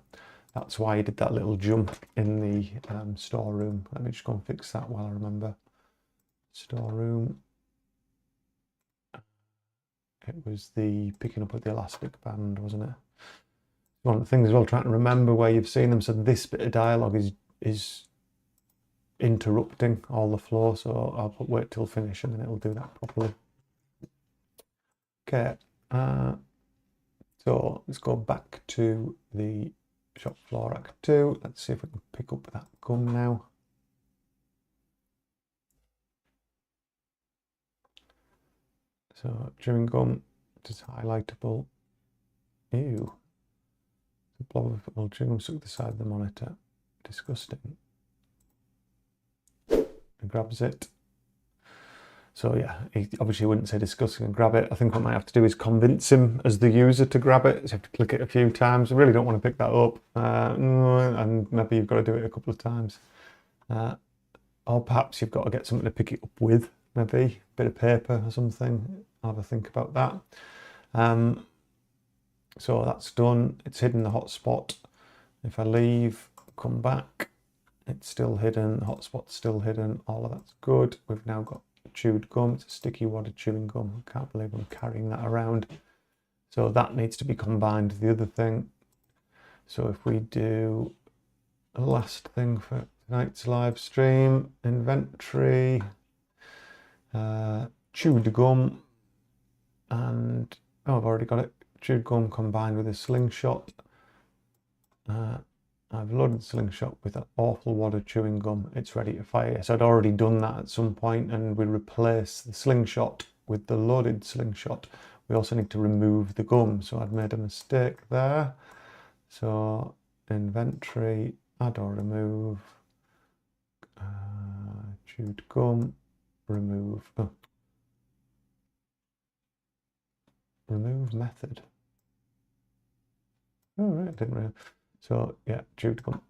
That's why he did that little jump in the storeroom. Let me just go and fix that while I remember. Storeroom. It was the picking up of the elastic band, wasn't it? One of the things as well, trying to remember where you've seen them. So this bit of dialogue is interrupting all the flow. So I'll put wait till finish, and then it'll do that properly. Okay. So let's go back to the shop floor act 2. Let's see if we can pick up that gum now. So chewing gum, it is highlightable. Ew. The blob of old chewing gum stuck to the side of the monitor. Disgusting. He grabs it. So yeah, he obviously wouldn't say disgusting and grab it. I think what I might have to do is convince him as the user to grab it. So you have to click it a few times. I really don't want to pick that up. And maybe you've got to do it a couple of times. Or perhaps you've got to get something to pick it up with, maybe a bit of paper or something. I'll have a think about that. So that's done. It's hidden the hotspot. If I leave, come back, it's still hidden. The hotspot's still hidden. All of that's good. We've now got chewed gum. It's a sticky wadded chewing gum. I can't believe I'm carrying that around. So that needs to be combined with the other thing. So if we do a last thing for tonight's live stream, inventory, chewed gum, and I've already got it. Chewed gum combined with a slingshot. I've loaded the slingshot with that awful wad of chewing gum. It's ready to fire. So I'd already done that at some point, and we replace the slingshot with the loaded slingshot. We also need to remove the gum. So I'd made a mistake there. So inventory, add or remove, chewed gum, remove. Remove method. Oh, right, I didn't really. So yeah, chewed gum.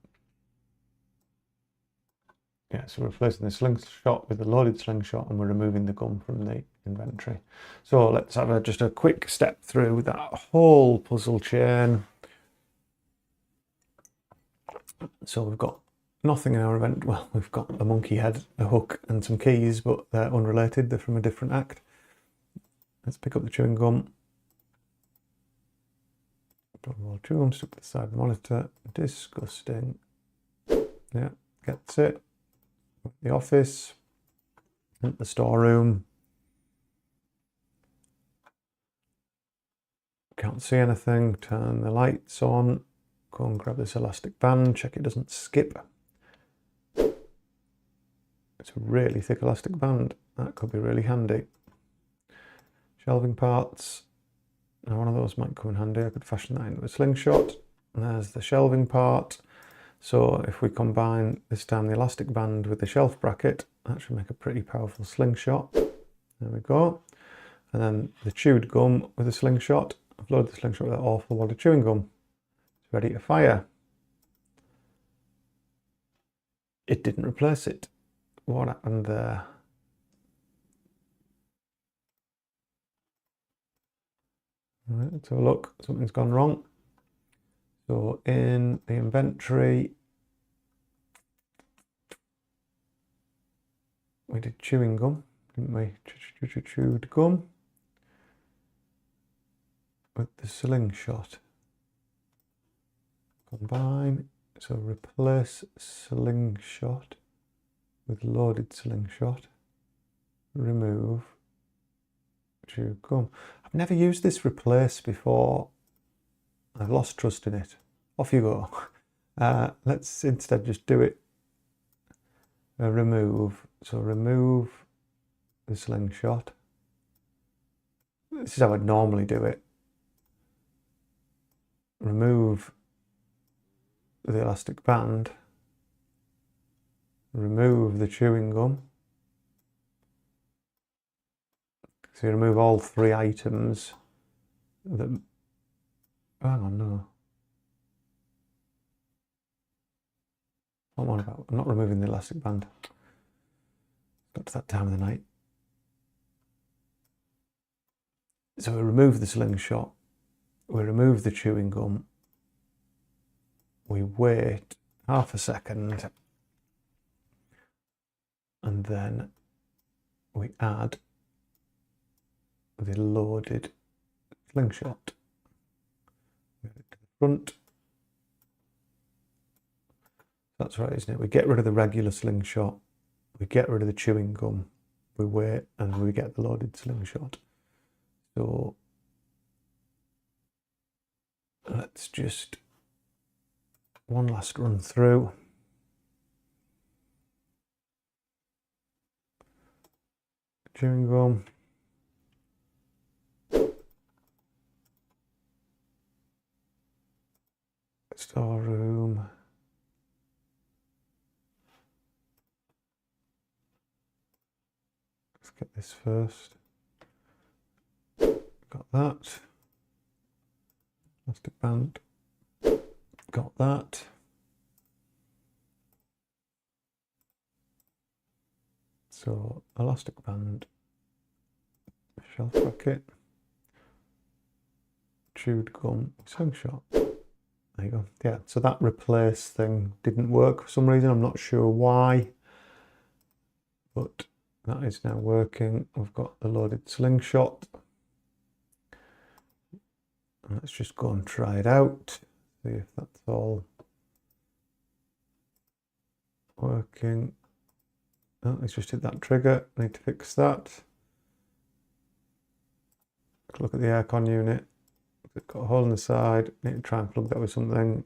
Yeah, so we're replacing the slingshot with the loaded slingshot, and we're removing the gum from the inventory. So let's have just a quick step through that whole puzzle chain. So we've got nothing in our event. Well, we've got a monkey head, a hook, and some keys, but they're unrelated. They're from a different act. Let's pick up the chewing gum. Chewing gum stuck to the side of the monitor. Disgusting. Yeah, gets it. The office, the storeroom. Can't see anything. Turn the lights on. Go and grab this elastic band. Check it doesn't skip. It's a really thick elastic band. That could be really handy. Shelving parts. Now one of those might come in handy. I could fashion that into a slingshot. And there's the shelving part. So if we combine this time the elastic band with the shelf bracket, that should make a pretty powerful slingshot. There we go. And then the chewed gum with a slingshot. I've loaded the slingshot with that awful wad of chewing gum. It's ready to fire. It didn't replace it. What happened there? Right, let's have a look. Something's gone wrong. So in the inventory, we did chewing gum, didn't we? Chewed gum with the slingshot. Combine, so replace slingshot with loaded slingshot. Remove chewed gum. I've never used this replace before. I've lost trust in it. Off you go. Let's instead just do it. Remove. So remove the slingshot. This is how I'd normally do it. Remove the elastic band. Remove the chewing gum. So you remove all three items that... Oh, hang on, no. What am I about? I'm not removing the elastic band. Got to that time of the night. So we remove the slingshot. We remove the chewing gum. We wait half a second. And then we add the loaded slingshot. Move it to the front. That's right, isn't it? We get rid of the regular slingshot. We get rid of the chewing gum. We wait and we get the loaded slingshot. So let's just one last run through. Chewing gum. Storeroom. Let's get this first. Got that. Elastic band. Got that. So elastic band, shelf bracket, chewed gum, slingshot. There you go. Yeah, so that replace thing didn't work for some reason. I'm not sure why, but that is now working. We've got the loaded slingshot. Let's just go and try it out. See if that's all working. Oh, let's just hit that trigger. Need to fix that. Look at the aircon unit. It's got a hole in the side. Need to try and plug that with something.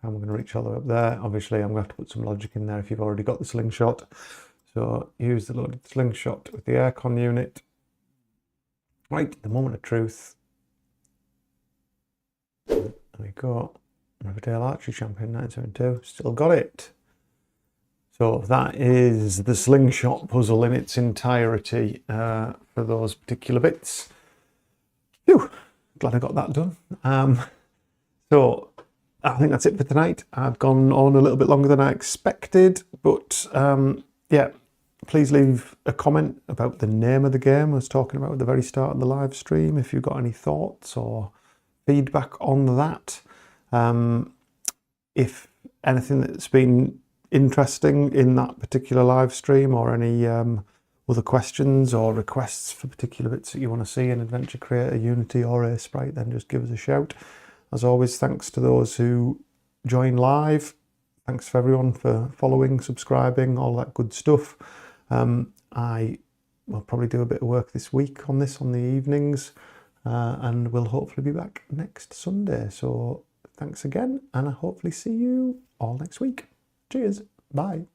I'm going to reach all the way up there. Obviously, I'm going to have to put some logic in there if you've already got the slingshot. So use the loaded slingshot with the aircon unit. Right, the moment of truth. There we go. Riverdale Archery Champion 972. Still got it. So that is the slingshot puzzle in its entirety for those particular bits. Phew, glad I got that done. So I think that's it for tonight. I've gone on a little bit longer than I expected, but yeah, please leave a comment about the name of the game I was talking about at the very start of the live stream, if you've got any thoughts or feedback on that. If anything that's been interesting in that particular live stream, or any other questions or requests for particular bits that you want to see in Adventure Creator, Unity or A-Sprite, then just give us a shout. As always, thanks to those who join live. Thanks for everyone for following, subscribing, all that good stuff. I will probably do a bit of work this week on this on the evenings, and we'll hopefully be back next Sunday. So thanks again, and I hopefully see you all next week. Cheers. Bye.